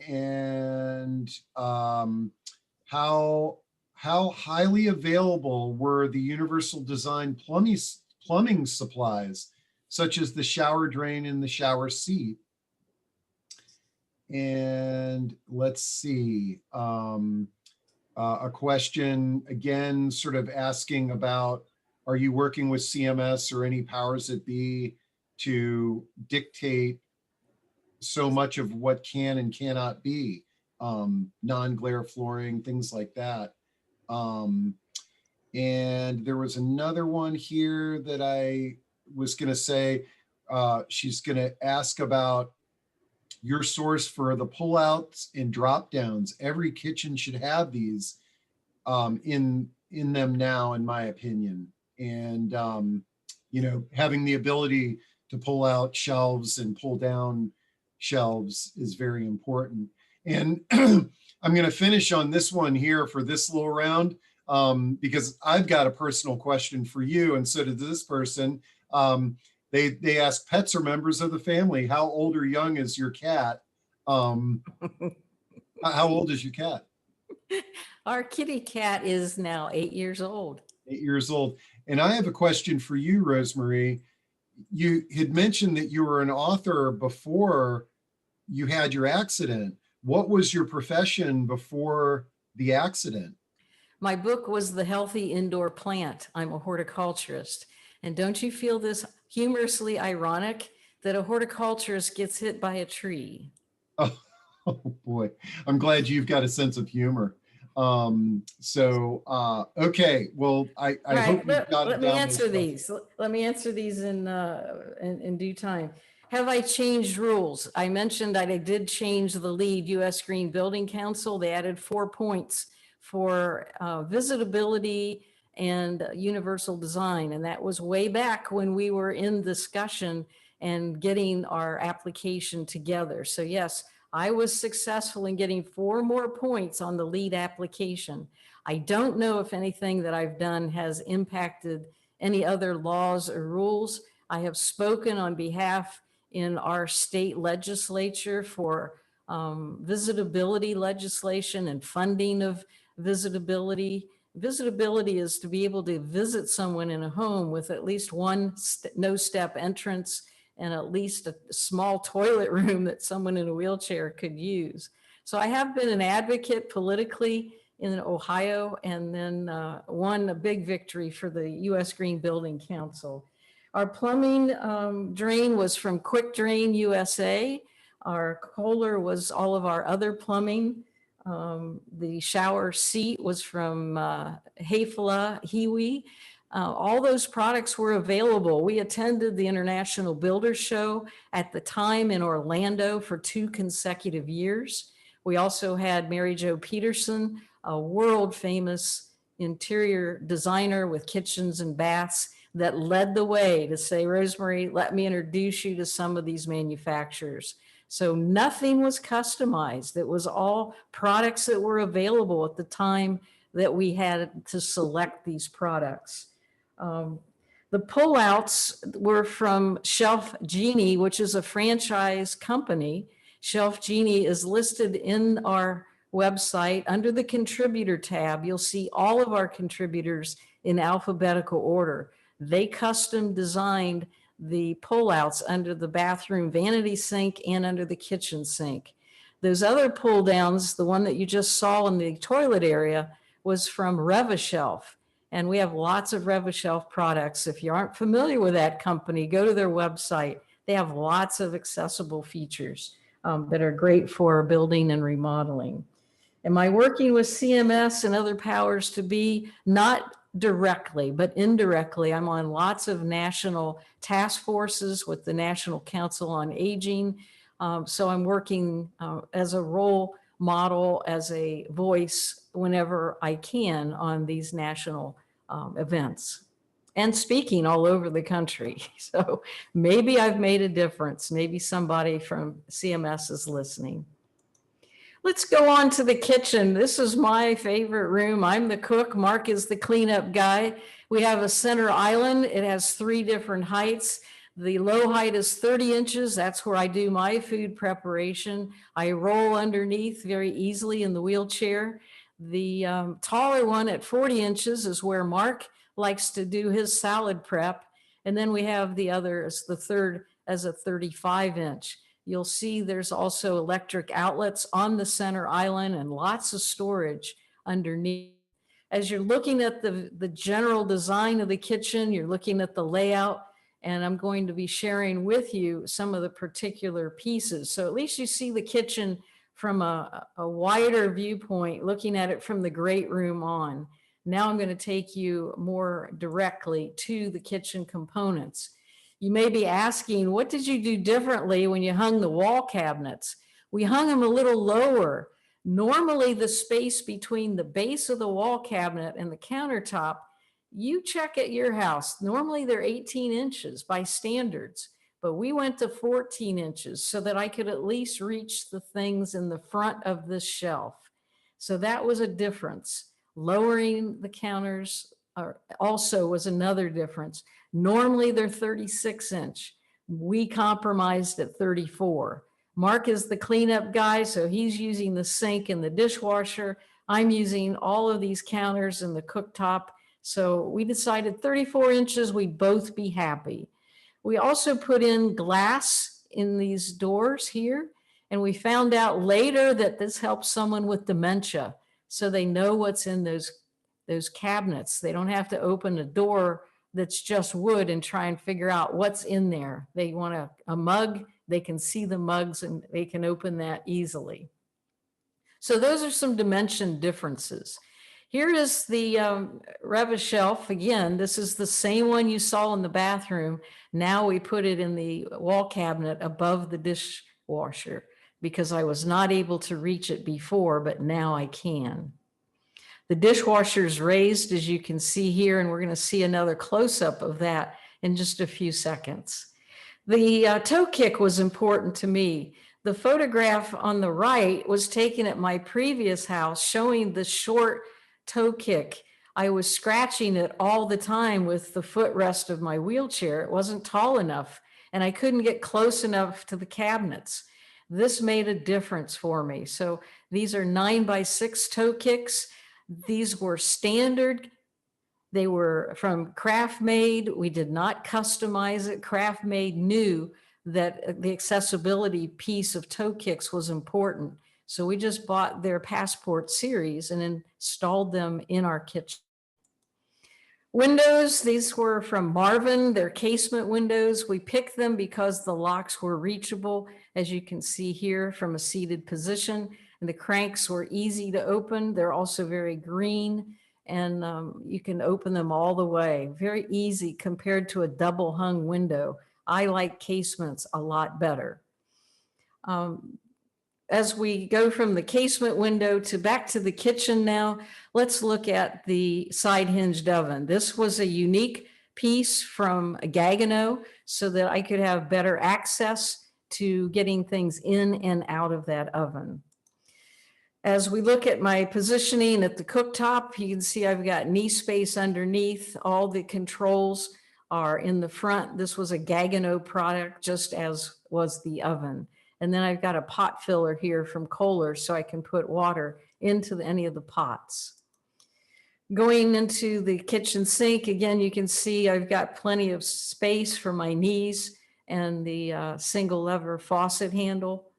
And how highly available were the universal design plumbing supplies, such as the shower drain and the shower seat? And let's see, a question again, sort of asking about, are you working with CMS or any powers that be to dictate so much of what can and cannot be, non-glare flooring, things like that. And there was another one here that I was going to say, she's going to ask about your source for the pullouts and drop downs. Every kitchen should have these in them now, in my opinion. And, you know, having the ability to pull out shelves and pull down shelves is very important. And I'm going to finish on this one here for this little round, because I've got a personal question for you, and so did this person. They asked, pets are members of the family. How old or young is your cat? How old is your cat? Our kitty cat is now 8 years old. 8 years old. And I have a question for you, Rosemarie. You had mentioned that you were an author before you had your accident. What was your profession before the accident? My book was The Healthy Indoor Plant. I'm a horticulturist. And don't you feel this humorously ironic that a horticulturist gets hit by a tree? Oh boy, I'm glad you've got a sense of humor. Okay, well, I right. hope you've got let me answer these. Let me answer these in due time. Have I changed rules? I mentioned that I did change the lead U.S. Green Building Council. They added 4 points for visitability and universal design. And that was way back when we were in discussion and getting our application together. So yes, I was successful in getting 4 more points on the lead application. I don't know if anything that I've done has impacted any other laws or rules. I have spoken on behalf in our state legislature for visitability legislation and funding of visitability. Visitability is to be able to visit someone in a home with at least one no-step entrance and at least a small toilet room that someone in a wheelchair could use. So I have been an advocate politically in Ohio, and then won a big victory for the U.S. Green Building Council. Our plumbing drain was from Quick Drain USA. Our Kohler was all of our other plumbing. The shower seat was from Hefela Hiwi. All those products were available. We attended the International Builders Show at the time in Orlando for 2 consecutive years. We also had Mary Jo Peterson, a world famous interior designer with kitchens and baths, that led the way to say, Rosemarie, let me introduce you to some of these manufacturers. So nothing was customized. It was all products that were available at the time that we had to select these products. The pullouts were from Shelf Genie, which is a franchise company. Shelf Genie is listed in our website under the contributor tab. You'll see all of our contributors in alphabetical order. They custom designed the pullouts under the bathroom vanity sink and under the kitchen sink. Those other pull downs, the one that you just saw in the toilet area, was from Revashelf. And we have lots of Revashelf products. If you aren't familiar with that company, go to their website. They have lots of accessible features that are great for building and remodeling. Am I working with CMS and other powers to be? Not directly, but indirectly. I'm on lots of national task forces with the National Council on Aging. So I'm working as a role model, as a voice whenever I can on these national events and speaking all over the country. So maybe I've made a difference. Maybe somebody from CMS is listening. Let's go on to the kitchen. This is my favorite room. I'm the cook. Mark is the cleanup guy. We have a center island. It has 3 different heights. The low height is 30 inches. That's where I do my food preparation. I roll underneath very easily in the wheelchair. The taller one at 40 inches is where Mark likes to do his salad prep. And then we have the other as the third as a 35-inch. You'll see there's also electric outlets on the center island and lots of storage underneath. As you're looking at the general design of the kitchen, you're looking at the layout, and I'm going to be sharing with you some of the particular pieces. So at least you see the kitchen from a wider viewpoint, looking at it from the great room on. Now I'm going to take you more directly to the kitchen components. You may be asking, what did you do differently when you hung the wall cabinets? We hung them a little lower. Normally the space between the base of the wall cabinet and the countertop, you check at your house. Normally they're 18 inches by standards, but we went to 14 inches so that I could at least reach the things in the front of this shelf. So that was a difference. Lowering the counters also was another difference. Normally they're 36-inch. We compromised at 34. Mark is the cleanup guy, so he's using the sink and the dishwasher. I'm using all of these counters and the cooktop. So we decided 34 inches, we'd both be happy. We also put in glass in these doors here, and we found out later that this helps someone with dementia, so they know what's in those cabinets. They don't have to open a door that's just wood and try and figure out what's in there. They want a mug, they can see the mugs and they can open that easily. So those are some dimension differences. Here is the Reva shelf. Again, this is the same one you saw in the bathroom. Now we put it in the wall cabinet above the dishwasher because I was not able to reach it before, but now I can. The dishwasher is raised, as you can see here, and we're going to see another close-up of that in just a few seconds. The toe kick was important to me. The photograph on the right was taken at my previous house showing the short toe kick. I was scratching it all the time with the footrest of my wheelchair. It wasn't tall enough, and I couldn't get close enough to the cabinets. This made a difference for me. So these are 9x6 toe kicks. These were standard. They were from Craft Made. We did not customize it. Craft Made knew that the accessibility piece of toe kicks was important. So we just bought their Passport series and installed them in our kitchen. Windows, these were from Marvin, they're casement windows. We picked them because the locks were reachable, as you can see here, from a seated position, and the cranks were easy to open. They're also very green, and you can open them all the way. Very easy compared to a double hung window. I like casements a lot better. As we go from the casement window to back to the kitchen now, let's look at the side hinged oven. This was a unique piece from Gagano so that I could have better access to getting things in and out of that oven. As we look at my positioning at the cooktop, you can see I've got knee space underneath. All the controls are in the front. This was a Gagano product, just as was the oven. And then I've got a pot filler here from Kohler so I can put water into any of the pots. Going into the kitchen sink, again, you can see I've got plenty of space for my knees and the single lever faucet handle.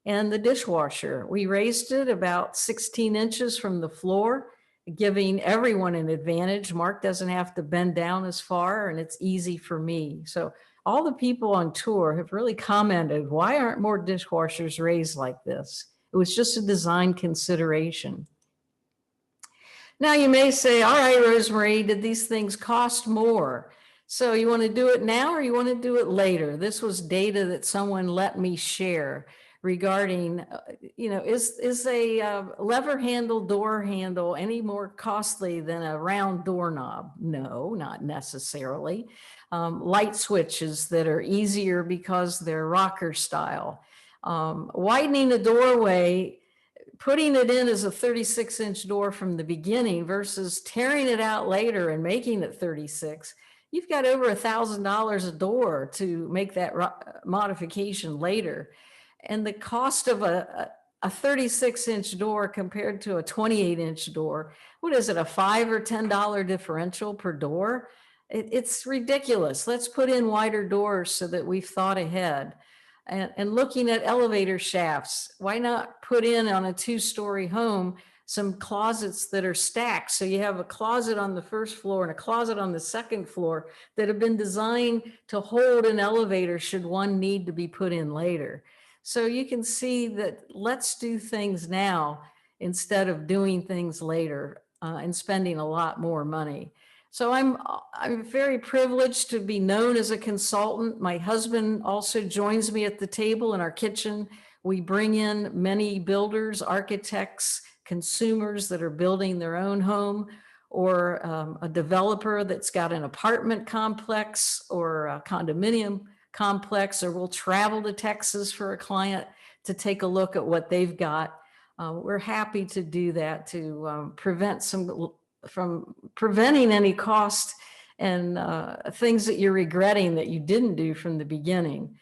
And the dishwasher, we raised it about 16 inches from the floor, giving everyone an advantage. Mark doesn't have to bend down as far, and it's easy for me. So all the people on tour have really commented, why aren't more dishwashers raised like this? It was just a design consideration. Now you may say, all right, Rosemarie, did these things cost more? So you want to do it now or you want to do it later? This was data that someone let me share regarding, is a lever handle, door handle any more costly than a round doorknob? No, not necessarily. Light switches that are easier because they're rocker style. Widening a doorway, putting it in as a 36-inch door from the beginning versus tearing it out later and making it 36, you've got over $1,000 a door to make that modification later. And the cost of a 36-inch door compared to a 28-inch door, what is it, a $5 or $10 differential per door? It's ridiculous. Let's put in wider doors so that we've thought ahead. And looking at elevator shafts, why not put in on a 2-story home some closets that are stacked? So you have a closet on the first floor and a closet on the second floor that have been designed to hold an elevator should one need to be put in later. So you can see that let's do things now instead of doing things later and spending a lot more money. So I'm very privileged to be known as a consultant. My husband also joins me at the table in our kitchen. We bring in many builders, architects, consumers that are building their own home, or a developer that's got an apartment complex or a condominium complex, or we'll travel to Texas for a client to take a look at what they've got. We're happy to do that to prevent from preventing any cost and things that you're regretting that you didn't do from the beginning.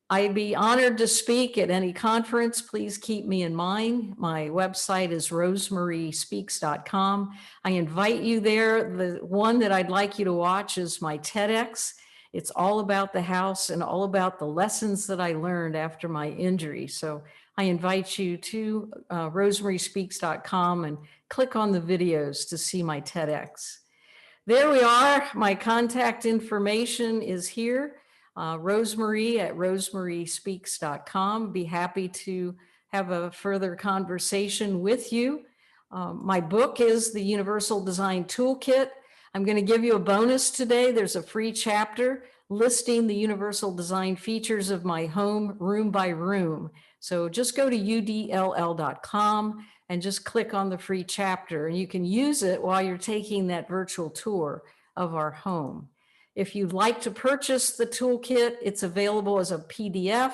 I'd be honored to speak at any conference. Please keep me in mind. My website is rosemariespeaks.com. I invite you there. The one that I'd like you to watch is my TEDx. It's all about the house and all about the lessons that I learned after my injury. So I invite you to rosemariespeaks.com and click on the videos to see my TEDx. There we are. My contact information is here. Rosemarie at rosemariespeaks.com. Be happy to have a further conversation with you. My book is the Universal Design Toolkit. I'm going to give you a bonus today. There's a free chapter listing the universal design features of my home room by room. So just go to udll.com and just click on the free chapter, and you can use it while you're taking that virtual tour of our home. If you'd like to purchase the toolkit, it's available as a PDF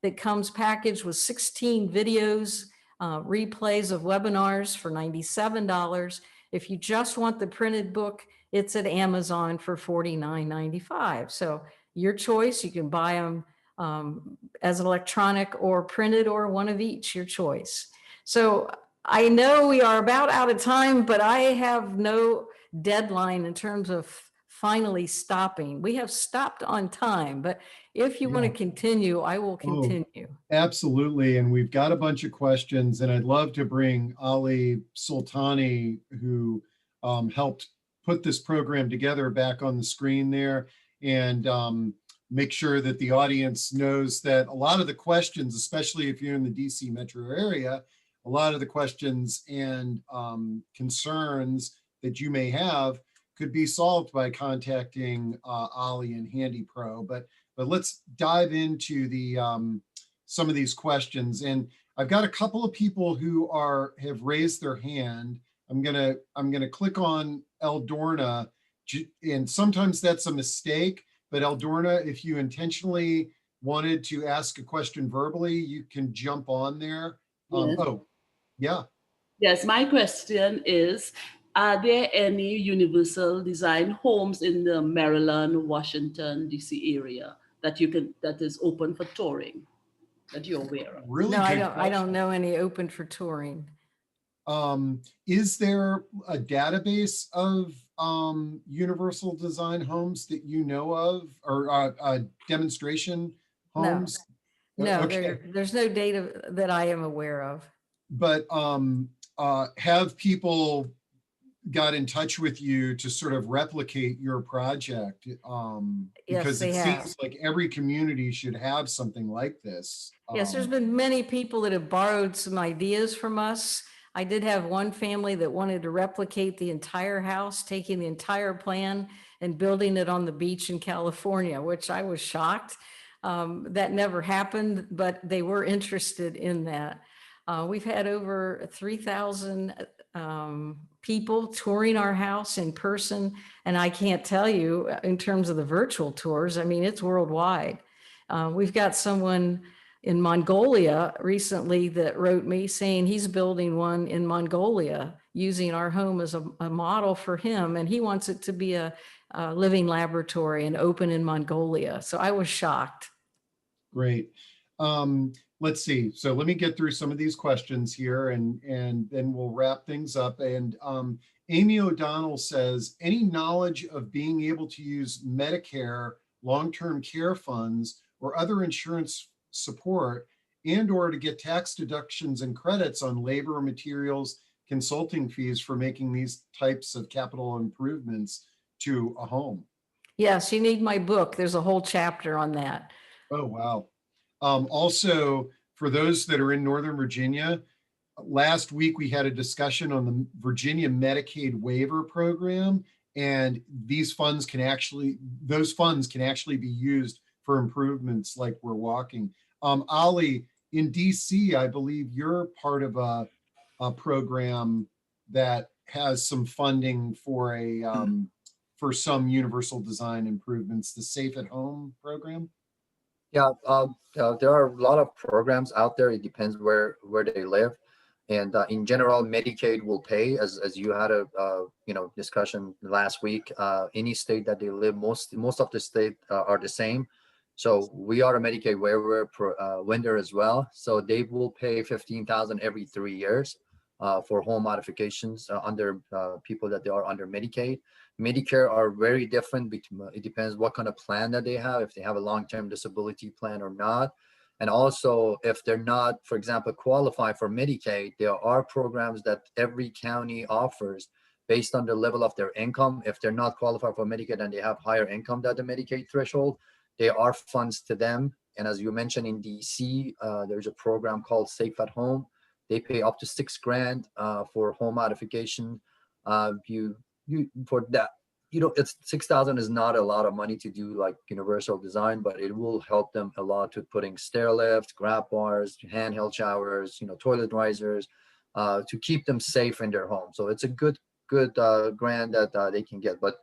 that comes packaged with 16 videos, replays of webinars for $97. If you just want the printed book, it's at Amazon for $49.95. So your choice, you can buy them as electronic or printed or one of each, your choice. So I know we are about out of time, but I have no deadline in terms of finally stopping. We have stopped on time, but if you want to continue, I will continue. Absolutely. And we've got a bunch of questions, and I'd love to bring Ali Sultani, who helped put this program together, back on the screen there, and make sure that the audience knows that a lot of the questions, especially if you're in the DC metro area, a lot of the questions and concerns that you may have could be solved by contacting Ali and Handy Pro. But let's dive into the some of these questions. And I've got a couple of people who have raised their hand. I'm gonna click on Eldorna, and sometimes that's a mistake. But Eldorna, if you intentionally wanted to ask a question verbally, you can jump on there. Yes. Oh, yeah. Yes, my question is, are there any Universal Design homes in the Maryland, Washington, DC area that is open for touring that you're aware of? Really? No, I good don't know any open for touring. Is there a database of Universal Design homes that you know of, or demonstration homes? No, Okay. there's no data that I am aware of. But have people got in touch with you to sort of replicate your project? Because they it have. seems like every community should have something like this. Yes, there's been many people that have borrowed some ideas from us. I did have one family that wanted to replicate the entire house, taking the entire plan and building it on the beach in California, which I was shocked. That never happened, but they were interested in that. We've had over 3,000 people touring our house in person. And I can't tell you in terms of the virtual tours, I mean, it's worldwide. We've got someone in Mongolia recently that wrote me saying he's building one in Mongolia using our home as a model for him. And he wants it to be a living laboratory and open in Mongolia. So I was shocked. Great. Let's see. So let me get through some of these questions here, and then we'll wrap things up. And Amy O'Donnell says, any knowledge of being able to use Medicare long-term care funds or other insurance support and or to get tax deductions and credits on labor, materials, consulting fees for making these types of capital improvements to a home? Yes, you need my book. There's a whole chapter on that. Oh, wow. Also, for those that are in Northern Virginia, last week we had a discussion on the Virginia Medicaid waiver program, and those funds can actually be used for improvements like we're walking. Ali, in DC, I believe you're part of a program that has some funding for for some universal design improvements, the Safe at Home program. Yeah, there are a lot of programs out there. It depends where they live, and in general, Medicaid will pay, as you had a discussion last week. Any state that they live, most of the state are the same. So we are a Medicaid waiver vendor as well. So they will pay $15,000 every 3 years for home modifications under people that they are under Medicaid. Medicare are very different. It depends what kind of plan that they have, if they have a long-term disability plan or not. And also, if they're not, for example, qualify for Medicaid, there are programs that every county offers based on the level of their income. If they're not qualified for Medicaid and they have higher income than the Medicaid threshold, there are funds to them. And as you mentioned, in DC, there's a program called Safe at Home They pay up to $6,000 for home modification. You for that, it's 6,000 is not a lot of money to do like universal design, but it will help them a lot with putting stair lifts, grab bars, handheld showers, toilet risers, to keep them safe in their home. So it's a good grant that they can get. But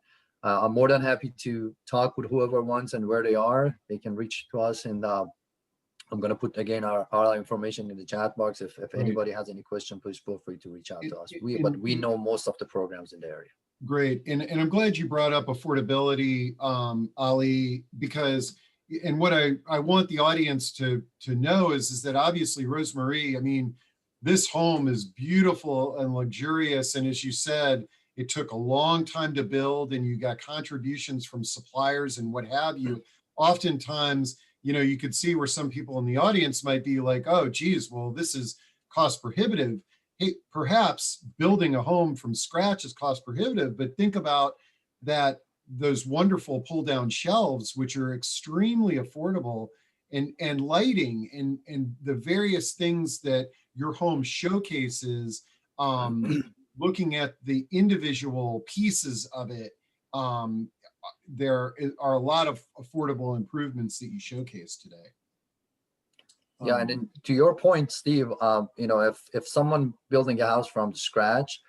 I'm more than happy to talk with whoever wants, and where they are, they can reach to us. And I'm going to put again our information in the chat box. If anybody has any question, please feel free to reach out to us. But we know most of the programs in the area. Great. And I'm glad you brought up affordability, Ali, because, and what I want the audience to know is that obviously, Rosemarie, I mean, this home is beautiful and luxurious. And as you said, it took a long time to build, and you got contributions from suppliers and what have you. Oftentimes, you could see where some people in the audience might be like, oh, geez, well, this is cost prohibitive. Hey, perhaps building a home from scratch is cost prohibitive, but think about that, those wonderful pull down shelves, which are extremely affordable, and lighting and the various things that your home showcases, looking at the individual pieces of it. There are a lot of affordable improvements that you showcase today. Yeah, and then to your point, Steve, if someone building a house from scratch,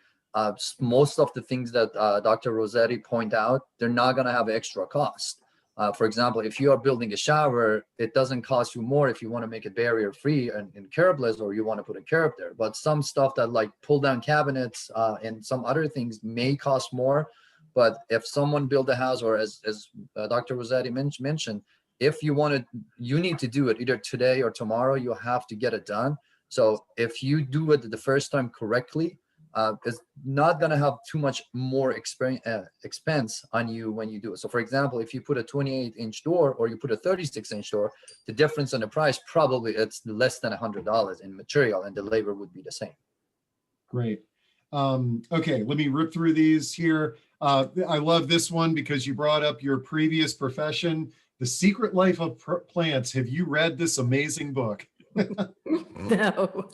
most of the things that Dr. Rossetti point out, they're not going to have extra cost. For example, if you are building a shower, it doesn't cost you more if you want to make it barrier free and curbless, or you want to put a curb there. But some stuff that like pull down cabinets and some other things may cost more. But if someone build a house, or as Dr. Rossetti mentioned, if you need to do it either today or tomorrow, you have to get it done. So if you do it the first time correctly, it's not going to have too much more expense on you when you do it. So for example, if you put a 28-inch door or you put a 36-inch door, the difference in the price, probably it's less than $100 in material, and the labor would be the same. Great. Okay, let me rip through these here. I love this one because you brought up your previous profession, The Secret Life of Plants. Have you read this amazing book? No,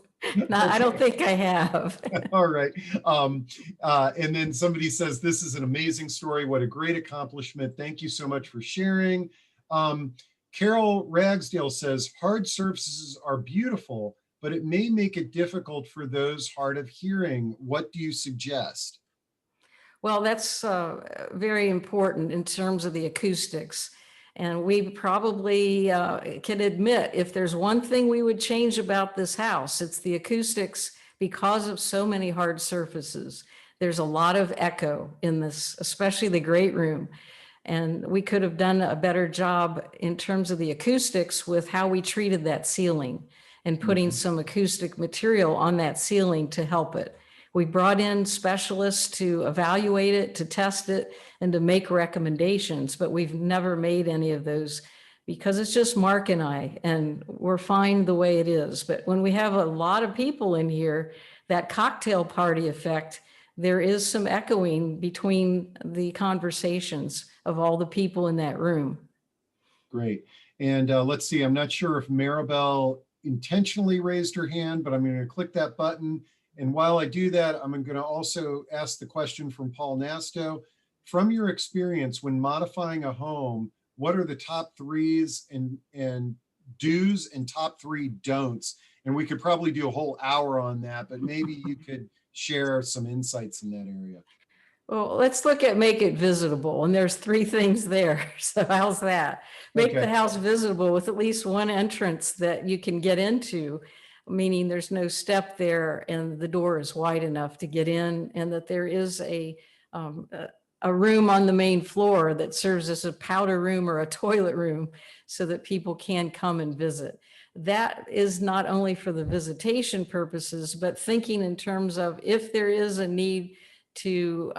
I don't think I have. All right. And then somebody says, this is an amazing story. What a great accomplishment. Thank you so much for sharing. Carol Ragsdale says, hard surfaces are beautiful, but it may make it difficult for those hard of hearing. What do you suggest? Well, that's very important in terms of the acoustics. And we probably can admit, if there's one thing we would change about this house, it's the acoustics. Because of so many hard surfaces, there's a lot of echo in this, especially the great room. And we could have done a better job in terms of the acoustics with how we treated that ceiling and putting some acoustic material on that ceiling to help it. We brought in specialists to evaluate it, to test it, and to make recommendations, but we've never made any of those because it's just Mark and I, and we're fine the way it is. But when we have a lot of people in here, that cocktail party effect, there is some echoing between the conversations of all the people in that room. Great. And let's see, I'm not sure if Maribel intentionally raised her hand, but I'm going to click that button. And while I do that, I'm going to also ask the question from Paul Nasto. From your experience when modifying a home, what are the top threes and do's and top three don'ts? And we could probably do a whole hour on that, but maybe you could share some insights in that area. Well, let's look at make it visitable. And there's three things there. So how's that? Make the house visitable with at least one entrance that you can get into, meaning there's no step there and the door is wide enough to get in, and that there is a room on the main floor that serves as a powder room or a toilet room so that people can come and visit. That is not only for the visitation purposes, but thinking in terms of if there is a need to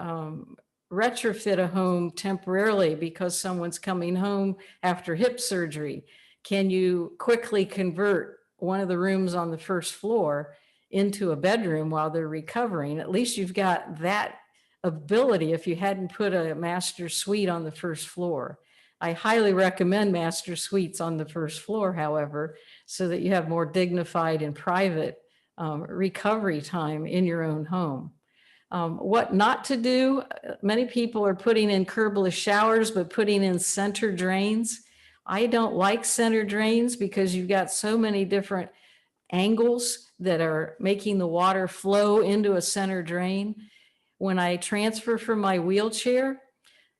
retrofit a home temporarily because someone's coming home after hip surgery, can you quickly convert one of the rooms on the first floor into a bedroom while they're recovering? At least you've got that ability if you hadn't put a master suite on the first floor. I highly recommend master suites on the first floor, however, so that you have more dignified and private recovery time in your own home. What not to do, many people are putting in curbless showers, but putting in center drains. I don't like center drains because you've got so many different angles that are making the water flow into a center drain. When I transfer from my wheelchair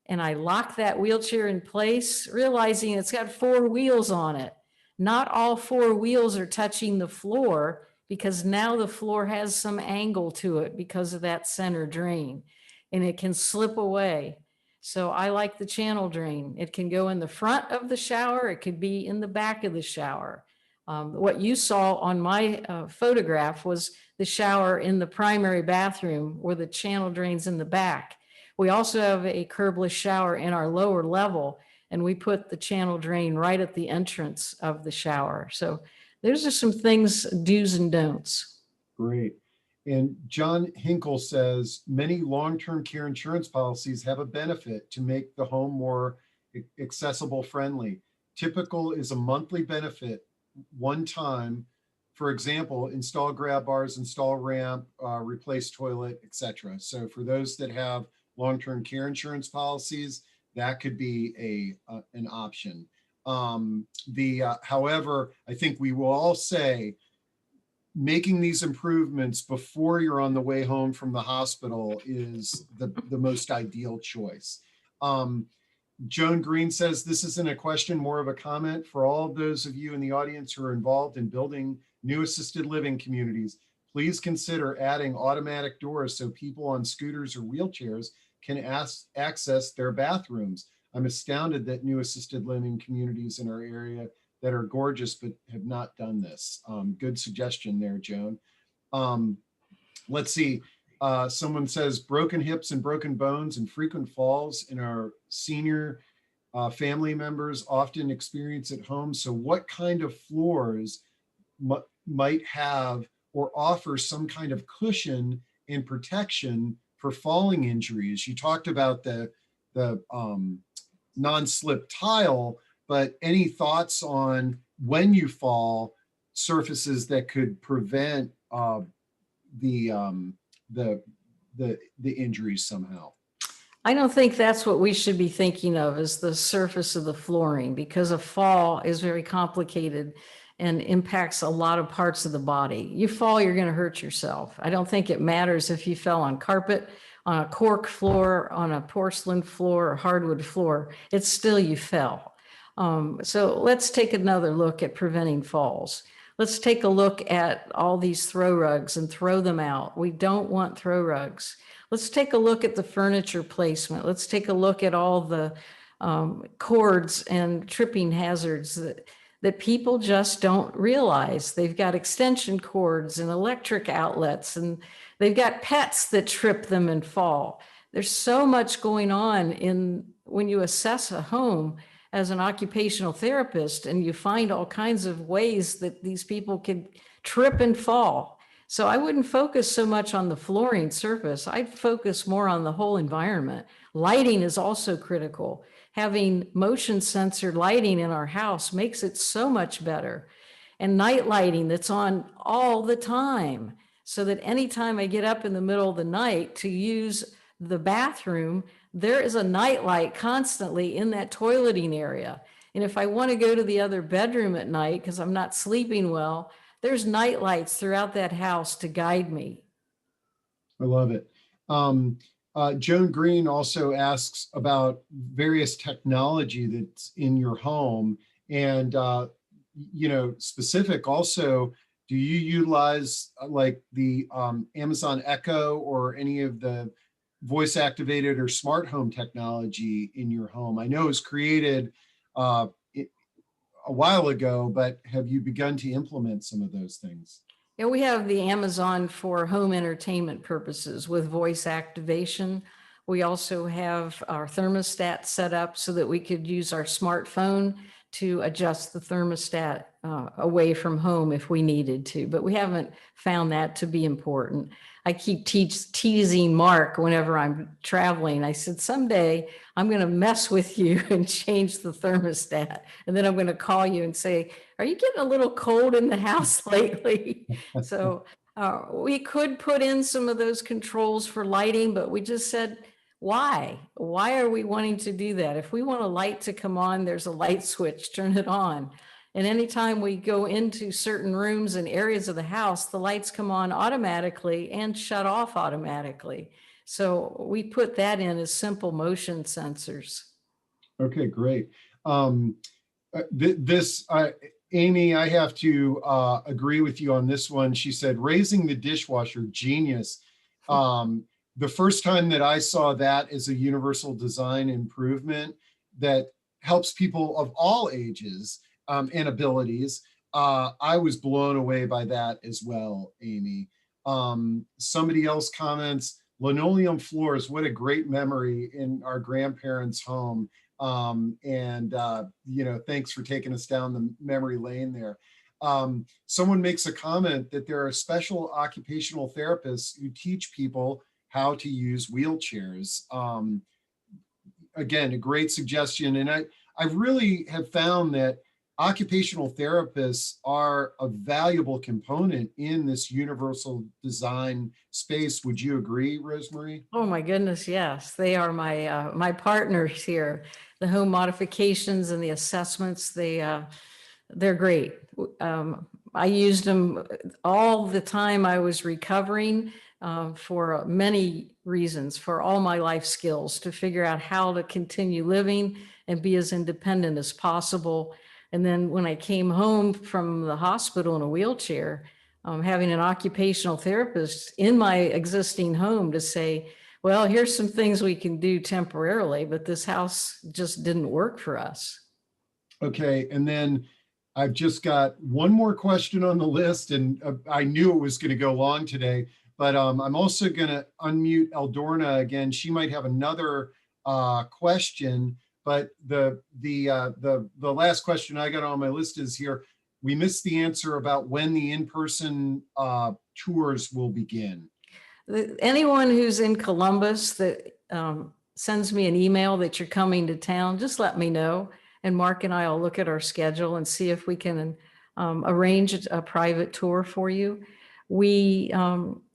and I lock that wheelchair in place, realizing it's got 4 wheels on it, not all 4 wheels are touching the floor, because now the floor has some angle to it because of that center drain, and it can slip away. So I like the channel drain. It can go in the front of the shower. It could be in the back of the shower. What you saw on my photograph was the shower in the primary bathroom where the channel drains in the back. We also have a curbless shower in our lower level, and we put the channel drain right at the entrance of the shower. So there's just some things, do's and don'ts. Great. And John Hinkle says, many long-term care insurance policies have a benefit to make the home more accessible friendly. Typical is a monthly benefit, one time. For example, install grab bars, install ramp, replace toilet, etc. So for those that have long-term care insurance policies, that could be an option. However, I think we will all say making these improvements before you're on the way home from the hospital is the most ideal choice. Joan Green says, this isn't a question, more of a comment for all of those of you in the audience who are involved in building new assisted living communities. Please consider adding automatic doors so people on scooters or wheelchairs can access their bathrooms. I'm astounded that new assisted living communities in our area that are gorgeous but have not done this. Good suggestion there, Joan. Let's see. Someone says broken hips and broken bones and frequent falls in our senior family members often experience at home. So what kind of floors might have or offer some kind of cushion and protection for falling injuries? You talked about the non-slip tile, but any thoughts on when you fall, surfaces that could prevent the injuries somehow? I don't think that's what we should be thinking of as the surface of the flooring, because a fall is very complicated and impacts a lot of parts of the body. You fall, you're going to hurt yourself. I don't think it matters if you fell on carpet, on a cork floor, on a porcelain floor, or hardwood floor. It's still you fell. So let's take another look at preventing falls. Let's take a look at all these throw rugs and throw them out. We don't want throw rugs. Let's take a look at the furniture placement. Let's take a look at all the cords and tripping hazards that people just don't realize. They've got extension cords and electric outlets, and they've got pets that trip them and fall. There's so much going on when you assess a home as an occupational therapist, and you find all kinds of ways that these people can trip and fall. So I wouldn't focus so much on the flooring surface. I'd focus more on the whole environment. Lighting is also critical. Having motion sensor lighting in our house makes it so much better. And night lighting that's on all the time, so that anytime I get up in the middle of the night to use the bathroom, there is a night light constantly in that toileting area. And if I want to go to the other bedroom at night because I'm not sleeping well, there's night lights throughout that house to guide me. I love it. Joan Green also asks about various technology that's in your home, and specific also, do you utilize like the Amazon Echo or any of the voice activated or smart home technology in your home? I know it was created a while ago, but have you begun to implement some of those things? Yeah, we have the Amazon for home entertainment purposes with voice activation. We also have our thermostat set up so that we could use our smartphone to adjust the thermostat away from home if we needed to, but we haven't found that to be important. I keep teasing Mark whenever I'm traveling. I said, someday I'm going to mess with you and change the thermostat. And then I'm going to call you and say, are you getting a little cold in the house lately? So We could put in some of those controls for lighting, but we just said, why? Why are we wanting to do that? If we want a light to come on, there's a light switch, turn it on. And anytime we go into certain rooms and areas of the house, the lights come on automatically and shut off automatically. So we put that in as simple motion sensors. Okay, great. Amy, I have to agree with you on this one. She said, raising the dishwasher, genius. The first time that I saw that as a universal design improvement that helps people of all ages and abilities, I was blown away by that as well, Amy. Somebody else comments, linoleum floors, what a great memory in our grandparents' home. Thanks for taking us down the memory lane there. Someone makes a comment that there are special occupational therapists who teach people how to use wheelchairs. Again, a great suggestion. And I really have found that occupational therapists are a valuable component in this universal design space. Would you agree, Rosemarie? Oh my goodness, yes. They are my partners here. The home modifications and the assessments, they're great. I used them all the time I was recovering for many reasons, for all my life skills, to figure out how to continue living and be as independent as possible. And then when I came home from the hospital in a wheelchair, having an occupational therapist in my existing home to say, well, here's some things we can do temporarily, but this house just didn't work for us. Okay, and then I've just got one more question on the list, and I knew it was going to go long today, but I'm also going to unmute Eldorna again. She might have another question, but the last question I got on my list is here. We missed the answer about when the in-person tours will begin. Anyone who's in Columbus that sends me an email that you're coming to town, just let me know. And Mark and I will look at our schedule and see if we can arrange a private tour for you. We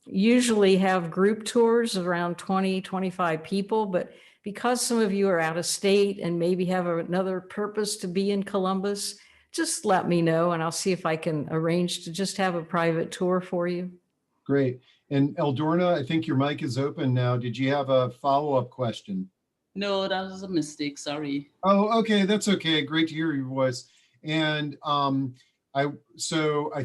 usually have group tours around 20, 25 people, but because some of you are out of state and maybe have another purpose to be in Columbus, just let me know and I'll see if I can arrange to just have a private tour for you. Great. And Eldorna, I think your mic is open now. Did you have a follow-up question? No, that was a mistake. Sorry. Oh, okay. That's okay. Great to hear your voice. And I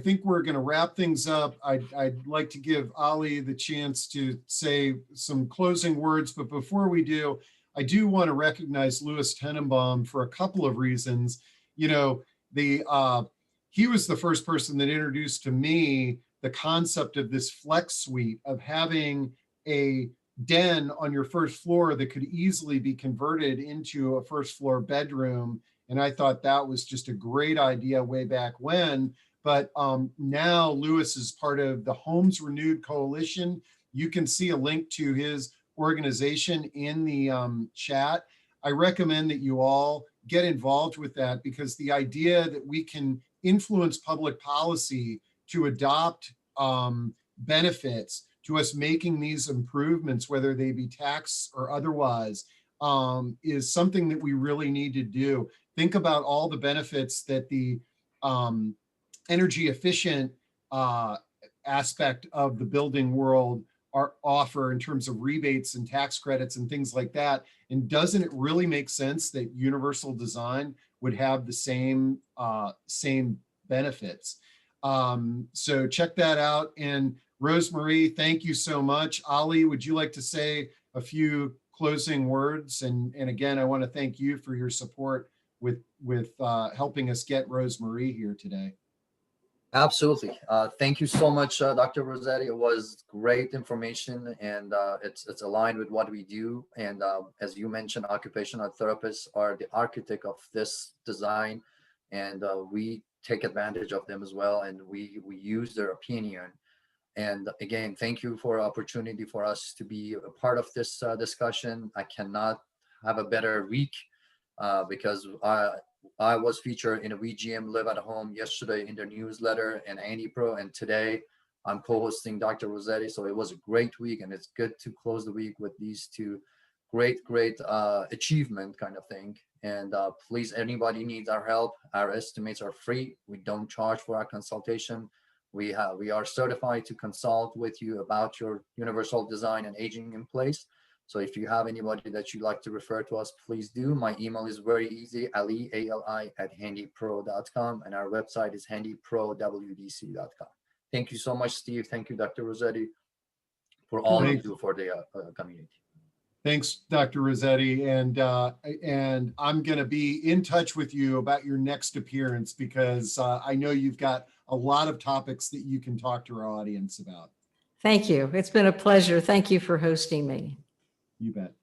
think we're going to wrap things up. I'd like to give Ali the chance to say some closing words. But before we do, I do want to recognize Louis Tenenbaum for a couple of reasons. You know, he was the first person that introduced to me the concept of this flex suite, of having a den on your first floor that could easily be converted into a first floor bedroom. And I thought that was just a great idea way back when. But now Louis is part of the Homes Renewed Coalition. You can see a link to his organization in the chat. I recommend that you all get involved with that, because the idea that we can influence public policy to adopt benefits to us making these improvements, whether they be tax or otherwise, is something that we really need to do. Think about all the benefits that the energy efficient aspect of the building world offer in terms of rebates and tax credits and things like that. And doesn't it really make sense that universal design would have the same benefits? So check that out. And Rosemarie, thank you so much. Ali, would you like to say a few closing words? And again, I want to thank you for your support with helping us get Rosemarie here today. Absolutely. Thank you so much, Dr. Rossetti. It was great information, and it's aligned with what we do. And as you mentioned, occupational therapists are the architect of this design, and we take advantage of them as well, and we use their opinion. And again, thank you for the opportunity for us to be a part of this discussion. I cannot have a better week because I was featured in a VGM Live at Home yesterday in their newsletter and Andy Pro, and today I'm co-hosting Dr. Rossetti. So it was a great week, and it's good to close the week with these two great achievement kind of thing. And please, anybody needs our help. Our estimates are free. We don't charge for our consultation. We are certified to consult with you about your universal design and aging in place. So if you have anybody that you'd like to refer to us, please do. My email is very easy, Ali, A-L-I, @handypro.com, and our website is handyprowdc.com. Thank you so much, Steve. Thank you, Dr. Rossetti, for all you do for the community. Thanks, Dr. Rossetti. And I'm going to be in touch with you about your next appearance, because I know you've got a lot of topics that you can talk to our audience about. Thank you. It's been a pleasure. Thank you for hosting me. You bet.